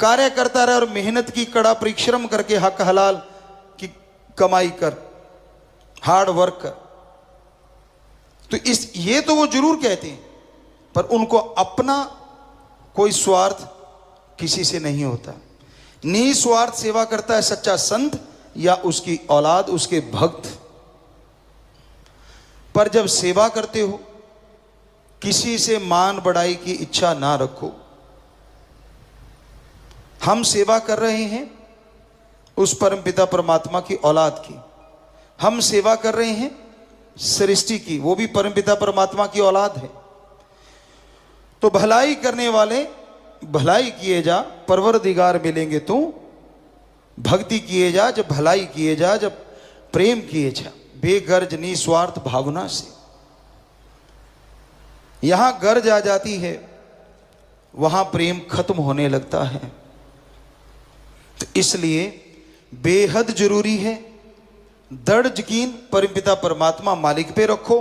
A: कार्य करता रहे और मेहनत की, कड़ा परिश्रम करके हक हलाल की कमाई कर, हार्ड वर्क कर। तो ये तो वो जरूर कहते हैं, पर उनको अपना कोई स्वार्थ किसी से नहीं होता। निस्वार्थ सेवा करता है सच्चा संत या उसकी औलाद, उसके भक्त। पर जब सेवा करते हो, किसी से मान बढ़ाई की इच्छा ना रखो। हम सेवा कर रहे हैं उस परमपिता परमात्मा की औलाद की, हम सेवा कर रहे हैं सृष्टि की, वो भी परमपिता परमात्मा की औलाद है। तो भलाई करने वाले भलाई किए जा, परवरदिगार मिलेंगे तू। भक्ति किए जा, जब भलाई किए जा, जब प्रेम किए जा, बेगर्ज निस्वार्थ भावना से। यहां गर्ज आ जाती है, वहां प्रेम खत्म होने लगता है। तो इसलिए बेहद जरूरी है दृढ़ यकीन परमपिता परमात्मा मालिक पे रखो।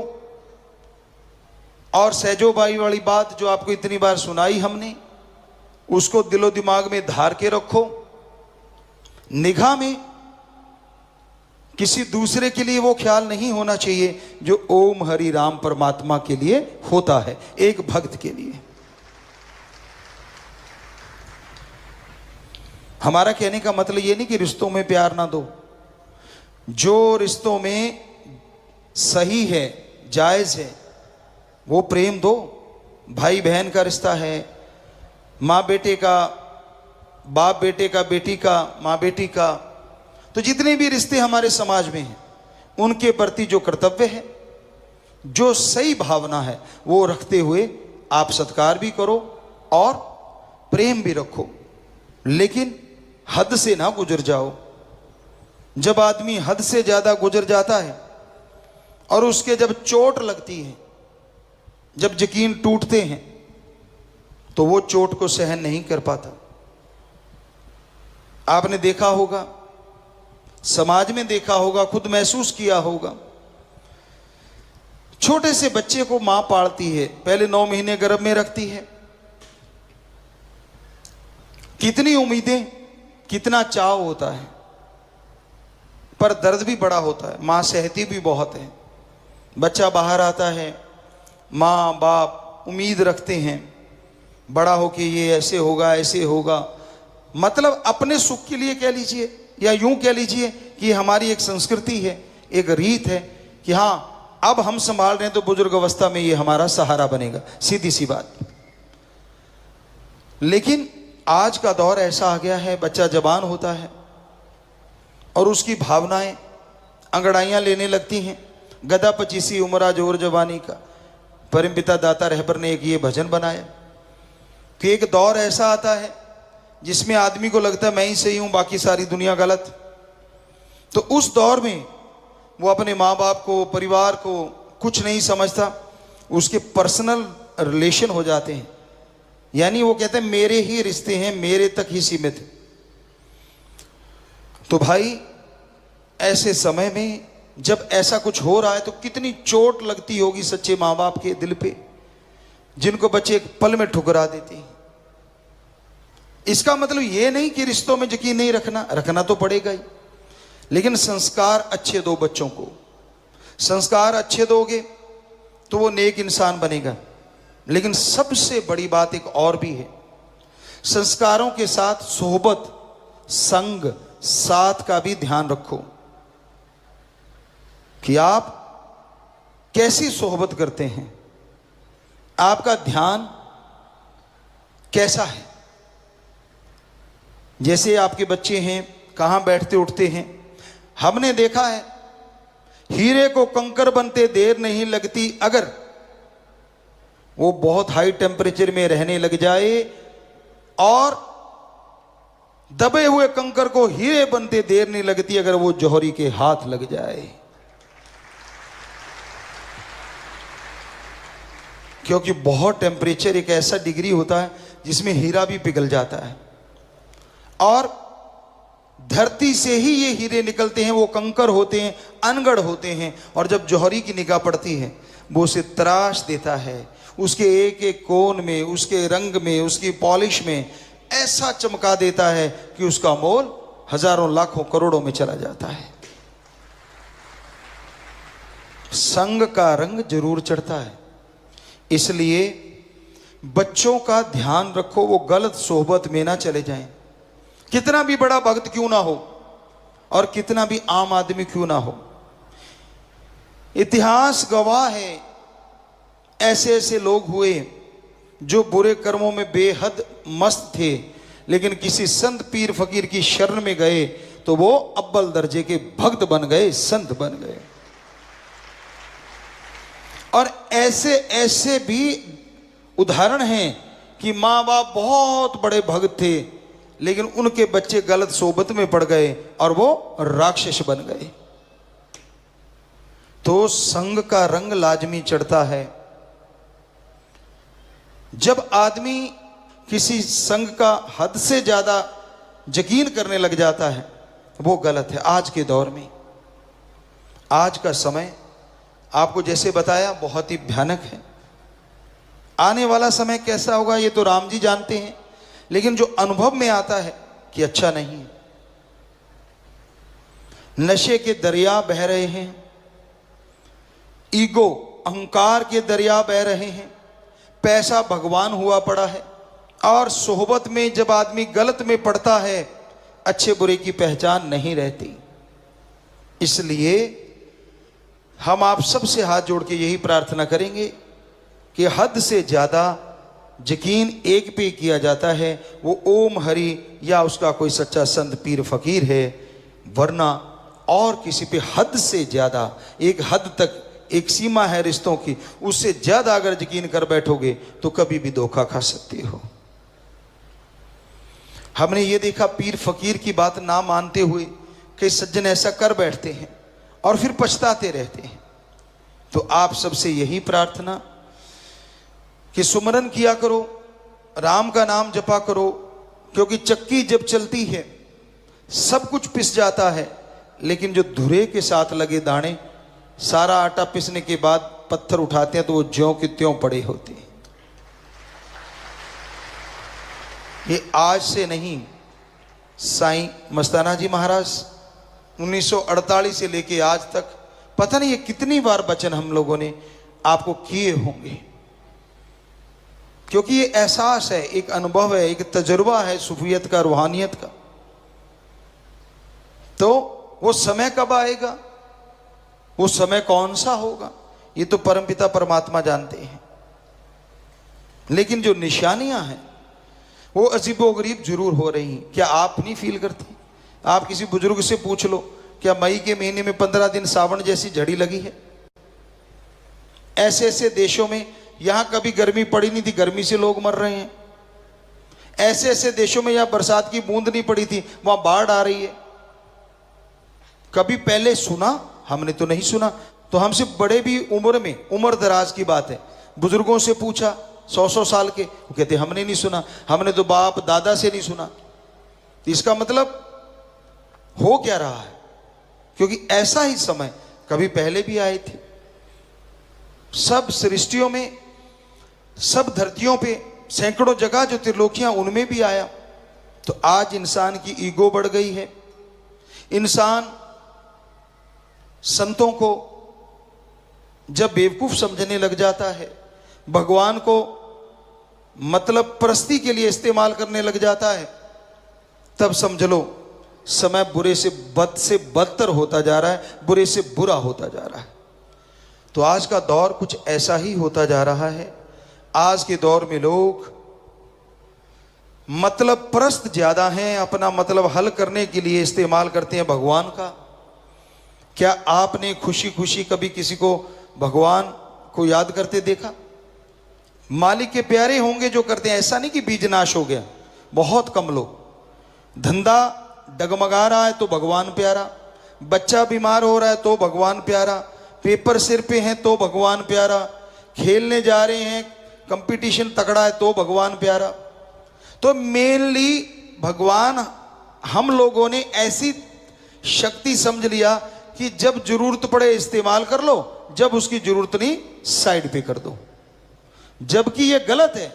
A: और सहजोबाई वाली बात जो आपको इतनी बार सुनाई हमने, उसको दिलो दिमाग में धार के रखो। निगाह में किसी दूसरे के लिए वो ख्याल नहीं होना चाहिए जो ओम हरि राम परमात्मा के लिए होता है, एक भक्त के लिए। हमारा कहने का मतलब ये नहीं कि रिश्तों में प्यार ना दो। जो रिश्तों में सही है, जायज है, वो प्रेम दो। भाई बहन का रिश्ता है, माँ बेटे का, बाप बेटे का, बेटी का, माँ बेटी का, तो जितने भी रिश्ते हमारे समाज में हैं, उनके प्रति जो कर्तव्य है, जो सही भावना है, वो रखते हुए आप सत्कार भी करो और प्रेम भी रखो, लेकिन हद से ना गुजर जाओ। जब आदमी हद से ज्यादा गुजर जाता है और उसके जब चोट लगती है, जब यकीन टूटते हैं, तो वो चोट को सहन नहीं कर पाता। आपने देखा होगा, समाज में देखा होगा, खुद महसूस किया होगा। छोटे से बच्चे को मां पालती है, पहले 9 महीने गर्भ में रखती है, कितनी उम्मीदें, कितना चाव होता है, पर दर्द भी बड़ा होता है। मां सहती भी बहुत है। बच्चा बाहर आता है, माँ बाप उम्मीद रखते हैं बड़ा हो कि ये ऐसे होगा, ऐसे होगा, मतलब अपने सुख के लिए कह लीजिए, या यूं कह लीजिए कि हमारी एक संस्कृति है, एक रीत है कि हाँ अब हम संभाल रहे हैं तो बुजुर्ग अवस्था में ये हमारा सहारा बनेगा, सीधी सी बात। लेकिन आज का दौर ऐसा आ गया है, बच्चा जवान होता है और उसकी भावनाएं अंगड़ाइयां लेने लगती हैं। गदा पचीसी उमरा जोर जवानी का, परमपिता दाता रहबर ने एक ये भजन बनाया कि एक दौर ऐसा आता है जिसमें आदमी को लगता है मैं ही सही हूं, बाकी सारी दुनिया गलत। तो उस दौर में वो अपने माँ बाप को, परिवार को कुछ नहीं समझता, उसके पर्सनल रिलेशन हो जाते हैं, यानी वो कहते हैं मेरे ही रिश्ते हैं, मेरे तक ही सीमित है। तो भाई ऐसे समय में जब ऐसा कुछ हो रहा है तो कितनी चोट लगती होगी सच्चे माँ बाप के दिल पे, जिनको बच्चे एक पल में ठुकरा देते हैं। इसका मतलब ये नहीं कि रिश्तों में यकीन नहीं रखना, रखना तो पड़ेगा ही, लेकिन संस्कार अच्छे दो बच्चों को। संस्कार अच्छे दोगे तो वो नेक इंसान बनेगा। लेकिन सबसे बड़ी बात एक और भी है, संस्कारों के साथ सोहबत, संग, साथ का भी ध्यान रखो कि आप कैसी सोहबत करते हैं, आपका ध्यान कैसा है। जैसे आपके बच्चे हैं, कहां बैठते उठते हैं, हमने देखा है हीरे को कंकर बनते देर नहीं लगती, अगर वो बहुत हाई टेम्परेचर में रहने लग जाए और दबे हुए कंकर को हीरे बनते देर नहीं लगती अगर वो जौहरी के हाथ लग जाए, क्योंकि बहुत टेम्परेचर एक ऐसा डिग्री होता है जिसमें हीरा भी पिघल जाता है। और धरती से ही ये हीरे निकलते हैं, वो कंकर होते हैं, अनगढ़ होते हैं, और जब जौहरी की निगाह पड़ती है वो उसे तराश देता है, उसके एक एक कोण में, उसके रंग में, उसकी पॉलिश में ऐसा चमका देता है कि उसका मोल हजारों लाखों करोड़ों में चला जाता है। संग का रंग जरूर चढ़ता है, इसलिए बच्चों का ध्यान रखो वो गलत सोहबत में ना चले जाएं। कितना भी बड़ा भक्त क्यों ना हो और कितना भी आम आदमी क्यों ना हो, इतिहास गवाह है ऐसे ऐसे लोग हुए जो बुरे कर्मों में बेहद मस्त थे, लेकिन किसी संत पीर फकीर की शरण में गए तो वो अव्वल दर्जे के भक्त बन गए, संत बन गए। और ऐसे ऐसे भी उदाहरण हैं कि माँ बाप बहुत बड़े भक्त थे, लेकिन उनके बच्चे गलत सोबत में पड़ गए और वो राक्षस बन गए। तो संग का रंग लाजमी चढ़ता है। जब आदमी किसी संग का हद से ज्यादा यकीन करने लग जाता है वो गलत है। आज के दौर में, आज का समय आपको जैसे बताया बहुत ही भयानक है। आने वाला समय कैसा होगा ये तो राम जी जानते हैं, लेकिन जो अनुभव में आता है कि अच्छा नहीं है। नशे के दरिया बह रहे हैं, ईगो अहंकार के दरिया बह रहे हैं, पैसा भगवान हुआ पड़ा है, और सोहबत में जब आदमी गलत में पड़ता है अच्छे बुरे की पहचान नहीं रहती। इसलिए हम आप सबसे हाथ जोड़ के यही प्रार्थना करेंगे कि हद से ज्यादा यकीन एक पे किया जाता है, वो ओम हरि या उसका कोई सच्चा संत पीर फकीर है, वरना और किसी पे हद से ज्यादा, एक हद तक एक सीमा है रिश्तों की, उससे ज्यादा अगर यकीन कर बैठोगे तो कभी भी धोखा खा सकते हो। हमने ये देखा पीर फकीर की बात ना मानते हुए कई सज्जन ऐसा कर बैठते हैं और फिर पछताते रहते हैं। तो आप सबसे यही प्रार्थना कि सुमरन किया करो, राम का नाम जपा करो, क्योंकि चक्की जब चलती है सब कुछ पिस जाता है, लेकिन जो धुरे के साथ लगे दाने, सारा आटा पिसने के बाद पत्थर उठाते हैं तो वो ज्यों की त्यों पड़े होते हैं। ये आज से नहीं, साईं मस्ताना जी महाराज 1948 से लेके आज तक पता नहीं ये कितनी बार वचन हम लोगों ने आपको किए होंगे, क्योंकि ये एहसास है, एक अनुभव है, एक तजुर्बा है सूफियत का, रूहानियत का। तो वो समय कब आएगा, वो समय कौन सा होगा, ये तो परमपिता परमात्मा जानते हैं। लेकिन जो निशानियां हैं वो अजीबोगरीब जरूर हो रही हैं। क्या आप नहीं फील करते? आप किसी बुजुर्ग से पूछ लो, क्या मई के महीने में 15 दिन सावन जैसी झड़ी लगी है? ऐसे ऐसे देशों में, यहां कभी गर्मी पड़ी नहीं थी, गर्मी से लोग मर रहे हैं। ऐसे ऐसे देशों में यहां बरसात की बूंद नहीं पड़ी थी, वहां बाढ़ आ रही है। कभी पहले सुना? हमने तो नहीं सुना। तो हमसे बड़े भी उम्र में, उम्र दराज की बात है, बुजुर्गों से पूछा 100-100 साल के, वो कहते हमने नहीं सुना, हमने तो बाप दादा से नहीं सुना। तो इसका मतलब हो क्या रहा है? क्योंकि ऐसा ही समय कभी पहले भी आए थे। सब सृष्टियों में, सब धरतियों पे, सैकड़ों जगह जो त्रिलोकियां, उनमें भी आया। तो आज इंसान की ईगो बढ़ गई है। इंसान संतों को जब बेवकूफ समझने लग जाता है, भगवान को मतलब परस्ती के लिए इस्तेमाल करने लग जाता है, तब समझ लो समय बुरे से बदतर होता जा रहा है, बुरे से बुरा होता जा रहा है। तो आज का दौर कुछ ऐसा ही होता जा रहा है। आज के दौर में लोग मतलब परस्त ज्यादा हैं, अपना मतलब हल करने के लिए इस्तेमाल करते हैं भगवान का। क्या आपने खुशी खुशी कभी किसी को भगवान को याद करते देखा? मालिक के प्यारे होंगे जो करते हैं, ऐसा नहीं कि बीज नाश हो गया। बहुत कम लोग। धंधा डगमगा रहा है तो भगवान प्यारा, बच्चा बीमार हो रहा है तो भगवान प्यारा, पेपर सिर पे हैं तो भगवान प्यारा, खेलने जा रहे हैं, कंपटीशन तगड़ा है तो भगवान प्यारा। तो मेनली भगवान हम लोगों ने ऐसी शक्ति समझ लिया कि जब जरूरत पड़े इस्तेमाल कर लो, जब उसकी जरूरत नहीं साइड पे कर दो। जबकि यह गलत है।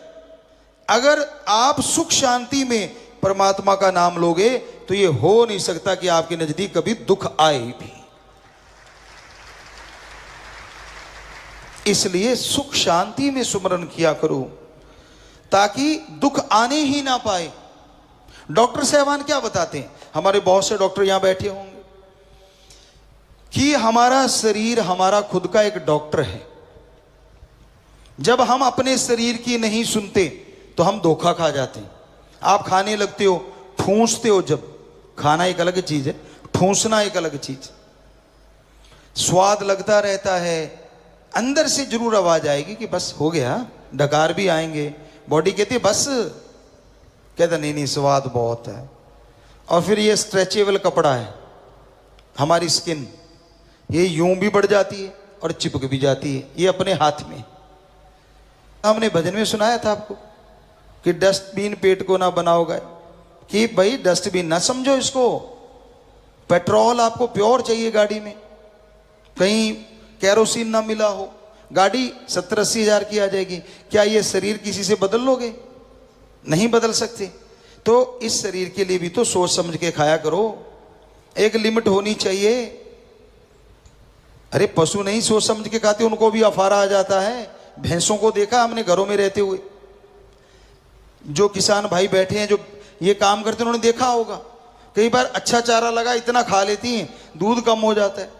A: अगर आप सुख शांति में परमात्मा का नाम लोगे तो यह हो नहीं सकता कि आपके नजदीक कभी दुख आए भी। इसलिए सुख शांति में सुमरन किया करो ताकि दुख आने ही ना पाए। डॉक्टर साहबान क्या बताते हैं, हमारे बहुत से डॉक्टर यहां बैठे होंगे, कि हमारा शरीर हमारा खुद का एक डॉक्टर है। जब हम अपने शरीर की नहीं सुनते तो हम धोखा खा जाते हैं। आप खाने लगते हो, ठूंसते हो, जब खाना एक अलग चीज है, ठूंसना एक अलग चीज। स्वाद लगता रहता है, अंदर से जरूर आवाज आएगी कि बस हो गया, डकार भी आएंगे, बॉडी कहती है बस, कहता नहीं नहीं स्वाद बहुत है। और फिर ये स्ट्रेचेबल कपड़ा है, हमारी स्किन, ये यूं भी बढ़ जाती है और चिपक भी जाती है, ये अपने हाथ में। हमने भजन में सुनाया था आपको कि डस्टबिन पेट को ना बनाओगे, कि भाई डस्टबिन ना समझो इसको। पेट्रोल आपको प्योर चाहिए गाड़ी में, कहीं कैरोसिन ना मिला हो, गाड़ी 70-80 हजार की आ जाएगी। क्या ये शरीर किसी से बदल लोगे? नहीं बदल सकते। तो इस शरीर के लिए भी तो सोच समझ के खाया करो, एक लिमिट होनी चाहिए। अरे पशु नहीं सोच समझ के खाते, उनको भी अफारा आ जाता है। भैंसों को देखा हमने घरों में रहते हुए, जो किसान भाई बैठे हैं जो ये काम करते हैं, उन्होंने देखा होगा, कई बार अच्छा चारा लगा इतना खा लेती हैं, दूध कम हो जाता है।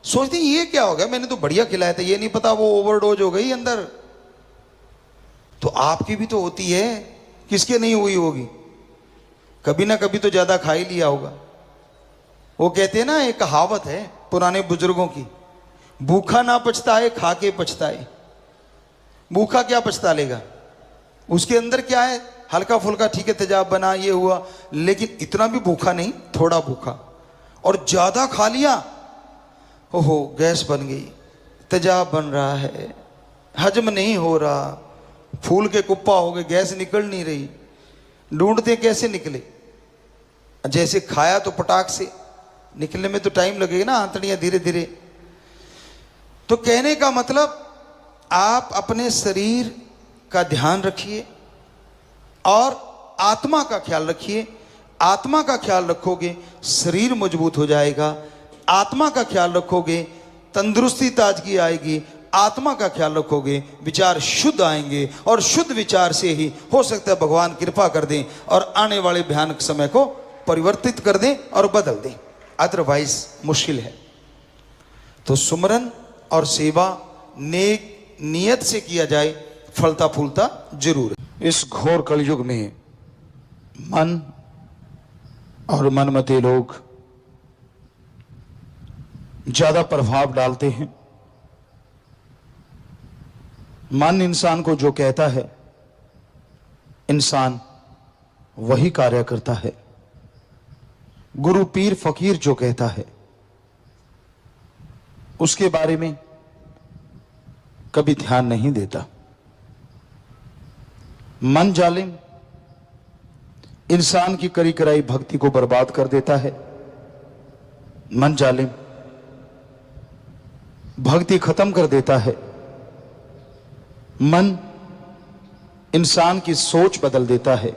A: सोचती हैं ये क्या हो गया, मैंने तो बढ़िया खिलाया था, ये नहीं पता वो ओवरडोज हो गई अंदर। तो आपकी भी तो होती है, किसके नहीं हुई होगी? कभी ना कभी तो ज्यादा खा ही लिया होगा। वो कहते हैं ना, एक कहावत है पुराने बुजुर्गों की, भूखा ना पछताए खा के पछताए। भूखा क्या पछता लेगा, उसके अंदर क्या है, हल्का फुल्का ठीक है तेजाब बना, ये हुआ, लेकिन इतना भी भूखा नहीं, थोड़ा भूखा। और ज्यादा खा लिया, ओहो गैस बन गई,
B: तेजाब बन रहा है, हजम नहीं हो रहा, फूल के कुप्पा हो गए, गैस निकल नहीं रही, ढूंढते कैसे निकले। जैसे खाया तो पटाख से निकलने में तो टाइम लगेगा ना, आंतड़ियां धीरे धीरे। तो कहने का मतलब आप अपने शरीर का ध्यान रखिए और आत्मा का ख्याल रखिए। आत्मा का ख्याल रखोगे शरीर मजबूत हो जाएगा, आत्मा का ख्याल रखोगे तंदुरुस्ती ताजगी आएगी, आत्मा का ख्याल रखोगे विचार शुद्ध आएंगे, और शुद्ध विचार से ही हो सकता है भगवान कृपा कर दें और आने वाले भयानक समय को परिवर्तित कर दें और बदल दें, अदरवाइज मुश्किल है। तो सुमरन और सेवा नेक नियत से किया जाए, फलता फूलता जरूर है। इस घोर कलयुग में मन और मनमते लोग ज्यादा प्रभाव डालते हैं। मन इंसान को जो कहता है इंसान वही कार्य करता है। गुरु पीर फकीर जो कहता है उसके बारे में कभी ध्यान नहीं देता। मन जालिम इंसान की करी कराई भक्ति को बर्बाद कर देता है। मन जालिम भक्ति खत्म कर देता है। मन इंसान की सोच बदल देता है,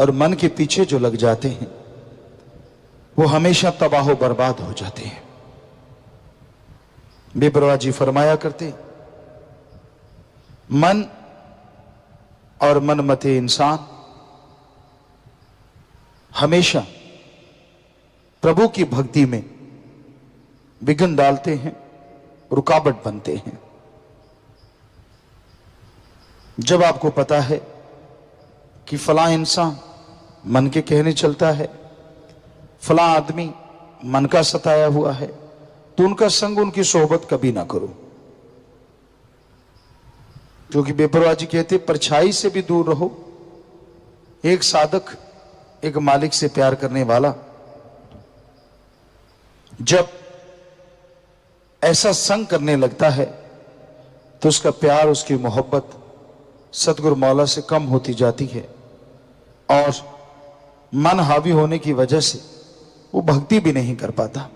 B: और मन के पीछे जो लग जाते हैं वो हमेशा तबाह बर्बाद हो जाते हैं। बेपरवाह जी फरमाया करते, मन और मनमते इंसान हमेशा प्रभु की भक्ति में विघ्न डालते हैं, रुकावट बनते हैं। जब आपको पता है कि फलां इंसान मन के कहने चलता है, फलां आदमी मन का सताया हुआ है, तो उनका संग, उनकी सोहबत कभी ना करो। क्योंकि बेपरवाह जी कहते परछाई से भी दूर रहो। एक साधक एक मालिक से प्यार करने वाला जब ऐसा संग करने लगता है तो उसका प्यार, उसकी मोहब्बत सतगुरु मौला से कम होती जाती है, और मन हावी होने की वजह से वो भक्ति भी नहीं कर पाता।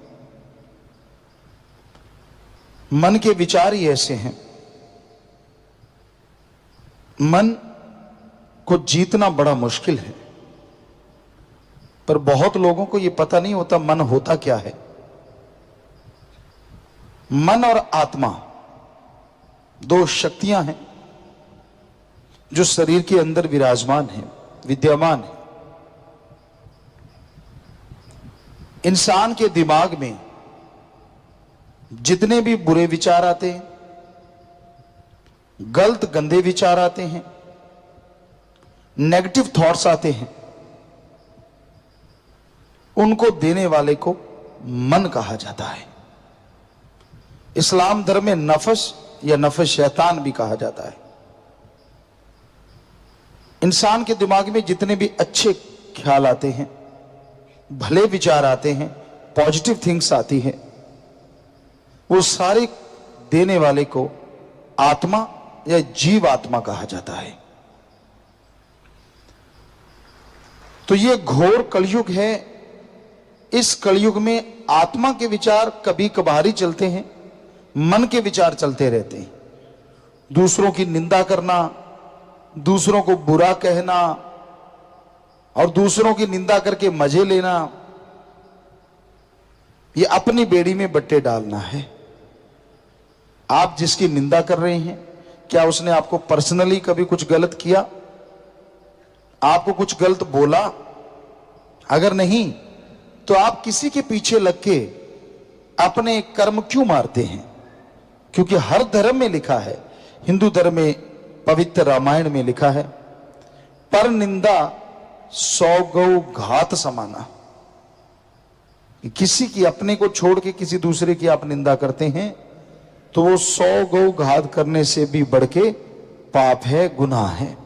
B: मन के विचार ही ऐसे हैं। मन को जीतना बड़ा मुश्किल है, पर बहुत लोगों को यह पता नहीं होता मन होता क्या है। मन और आत्मा दो शक्तियां हैं जो शरीर के अंदर विराजमान हैं, विद्यमान है। इंसान के दिमाग में जितने भी बुरे विचार आते हैं, गलत गंदे विचार आते हैं, नेगेटिव थॉट्स आते हैं, उनको देने वाले को मन कहा जाता है। इस्लाम धर्म में नफस या नफस शैतान भी कहा जाता है। इंसान के दिमाग में जितने भी अच्छे ख्याल आते हैं, भले विचार आते हैं, पॉजिटिव थिंग्स आती है, वो सारे देने वाले को आत्मा या जीव आत्मा कहा जाता है। तो ये घोर कलयुग है। इस कलयुग में आत्मा के विचार कभी कभार ही चलते हैं, मन के विचार चलते रहते हैं। दूसरों की निंदा करना, दूसरों को बुरा कहना और दूसरों की निंदा करके मजे लेना, ये अपनी बेड़ी में बट्टे डालना है। आप जिसकी निंदा कर रहे हैं, क्या उसने आपको पर्सनली कभी कुछ गलत किया, आपको कुछ गलत बोला? अगर नहीं तो आप किसी के पीछे लग के अपने कर्म क्यों मारते हैं? क्योंकि हर धर्म में लिखा है, हिंदू धर्म में पवित्र रामायण में लिखा है, पर निंदा 100 गौ घात समाना। किसी की अपने को छोड़ के किसी दूसरे की आप निंदा करते हैं तो वो 100 गौ घात करने से भी बढ़ के पाप है, गुनाह है।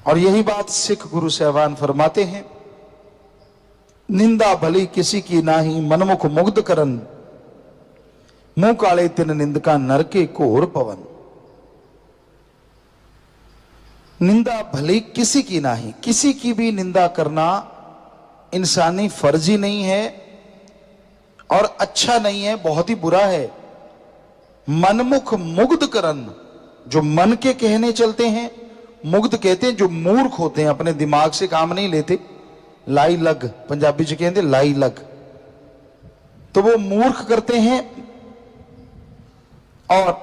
B: और यही बात सिख गुरु साहिबान फरमाते हैं, निंदा भली किसी की नाही, मनमुख मुग्ध करन,
A: मुंह काले तिन निंदका नर के घोर पवन। निंदा भले किसी की नहीं, किसी की भी निंदा करना इंसानी फर्ज ही नहीं है और अच्छा नहीं है, बहुत ही बुरा है। मनमुख मुग्ध करन, जो मन के कहने चलते हैं, मुग्ध कहते हैं जो मूर्ख होते हैं, अपने दिमाग से काम नहीं लेते, लाई लग पंजाबी च कहते लाई लग, तो वो मूर्ख करते हैं। और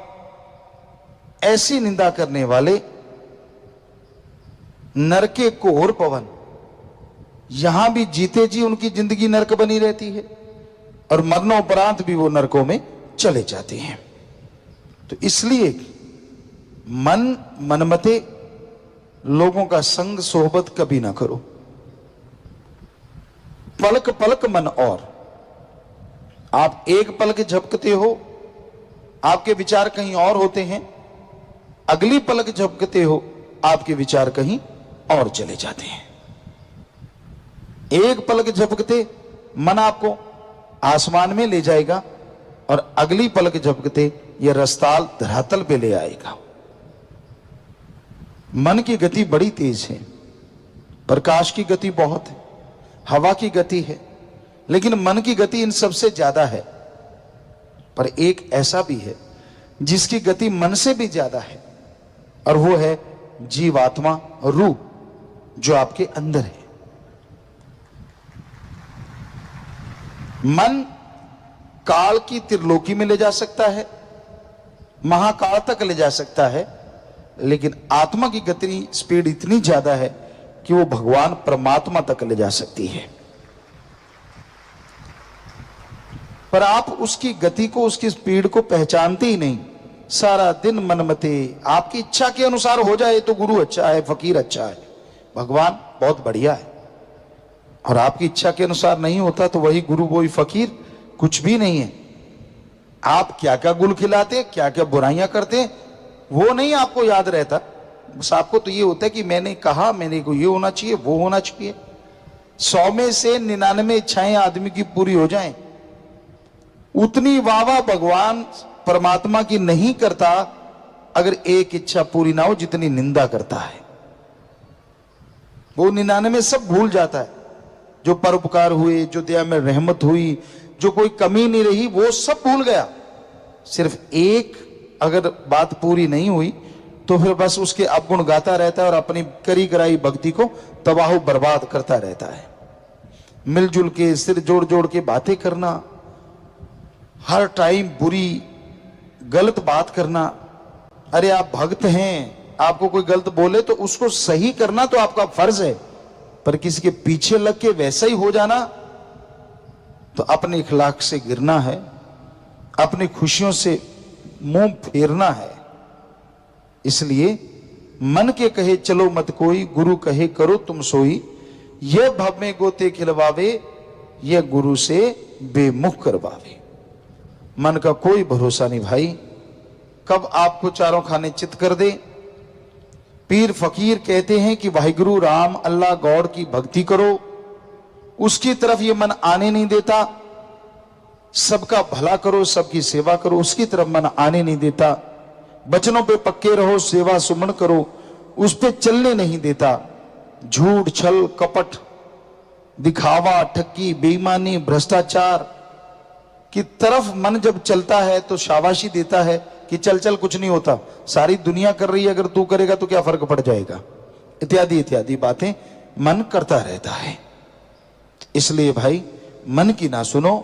A: ऐसी निंदा करने वाले नरके घोर पवन, यहां भी जीते जी उनकी जिंदगी नरक बनी रहती है और मरणोपरांत भी वो नरकों में चले जाते हैं। तो इसलिए मनमते लोगों का संग सोहबत कभी ना करो। पलक पलक मन और, आप एक पलक झपकते हो, आपके विचार कहीं और होते हैं, अगली पलक झपकते हो, आपके विचार कहीं और चले जाते हैं। एक पलक झपकते मन आपको आसमान में ले जाएगा और अगली पलक झपकते यह रस्ताल धरातल पे ले आएगा। मन की गति बड़ी तेज है, प्रकाश की गति बहुत है, हवा की गति है, लेकिन मन की गति इन सबसे ज्यादा है। पर एक ऐसा भी है जिसकी गति मन से भी ज्यादा है, और वो है जीवात्मा रूह जो आपके अंदर है। मन काल की त्रिलोकी में ले जा सकता है, महाकाल तक ले जा सकता है, लेकिन आत्मा की गति स्पीड इतनी ज्यादा है कि वो भगवान परमात्मा तक ले जा सकती है। पर आप उसकी गति को, उसकी स्पीड को पहचानते ही नहीं। सारा दिन मनमते, आपकी इच्छा के अनुसार हो जाए तो गुरु अच्छा है, फकीर अच्छा है, भगवान बहुत बढ़िया है, और आपकी इच्छा के अनुसार नहीं होता तो वही गुरु वही फकीर कुछ भी नहीं है। आप क्या क्या गुल खिलाते, क्या क्या बुराइयां करते, वो नहीं आपको याद रहता। बस आपको तो ये होता है कि मैंने कहा, मैंने को ये होना चाहिए, वो होना चाहिए। 100 में से 99 इच्छाएं आदमी की पूरी हो जाएं, उतनी वाह भगवान परमात्मा की नहीं करता अगर एक इच्छा पूरी ना हो जितनी निंदा करता है। वो 99 सब भूल जाता है, जो परोपकार हुए, जो दया में रहमत हुई, जो कोई कमी नहीं रही, वो सब भूल गया। सिर्फ एक अगर बात पूरी नहीं हुई तो फिर बस उसके अवगुण गाता रहता है और अपनी करी कराई भक्ति को तबाह बर्बाद करता रहता है। मिलजुल के सिर जोड़ जोड़ के बातें करना, हर टाइम बुरी गलत बात करना। अरे आप भक्त हैं, आपको कोई गलत बोले तो उसको सही करना तो आपका फर्ज है, पर किसी के पीछे लग के वैसा ही हो जाना तो अपने इखलाक से गिरना है, अपनी खुशियों से मुंह फेरना है। इसलिए मन के कहे चलो मत कोई, गुरु कहे करो तुम सोई, यह भव में गोते खिलवावे, यह गुरु से बेमुख करवावे। मन का कोई भरोसा नहीं भाई, कब आपको चारों खाने चित कर दे। पीर फकीर कहते हैं कि वाहिगुरु राम अल्लाह गॉड की भक्ति करो, उसकी तरफ ये मन आने नहीं देता। सबका भला करो, सबकी सेवा करो, उसकी तरफ मन आने नहीं देता। बचनों पे पक्के रहो, सेवा सुमन करो, उस पे चलने नहीं देता। झूठ छल कपट दिखावा ठक्की बेईमानी भ्रष्टाचार की तरफ मन जब चलता है तो शाबाशी देता है कि चल चल कुछ नहीं होता, सारी दुनिया कर रही है, अगर तू करेगा तो क्या फर्क पड़ जाएगा, इत्यादि इत्यादि बातें मन करता रहता है। इसलिए भाई मन की ना सुनो,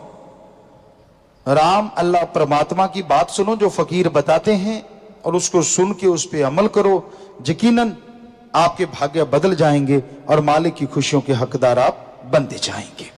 A: राम अल्लाह परमात्मा की बात सुनो जो फकीर बताते हैं और उसको सुन के उस पर अमल करो। यकीनन आपके भाग्य बदल जाएंगे और मालिक की खुशियों के हकदार आप बनते जाएंगे।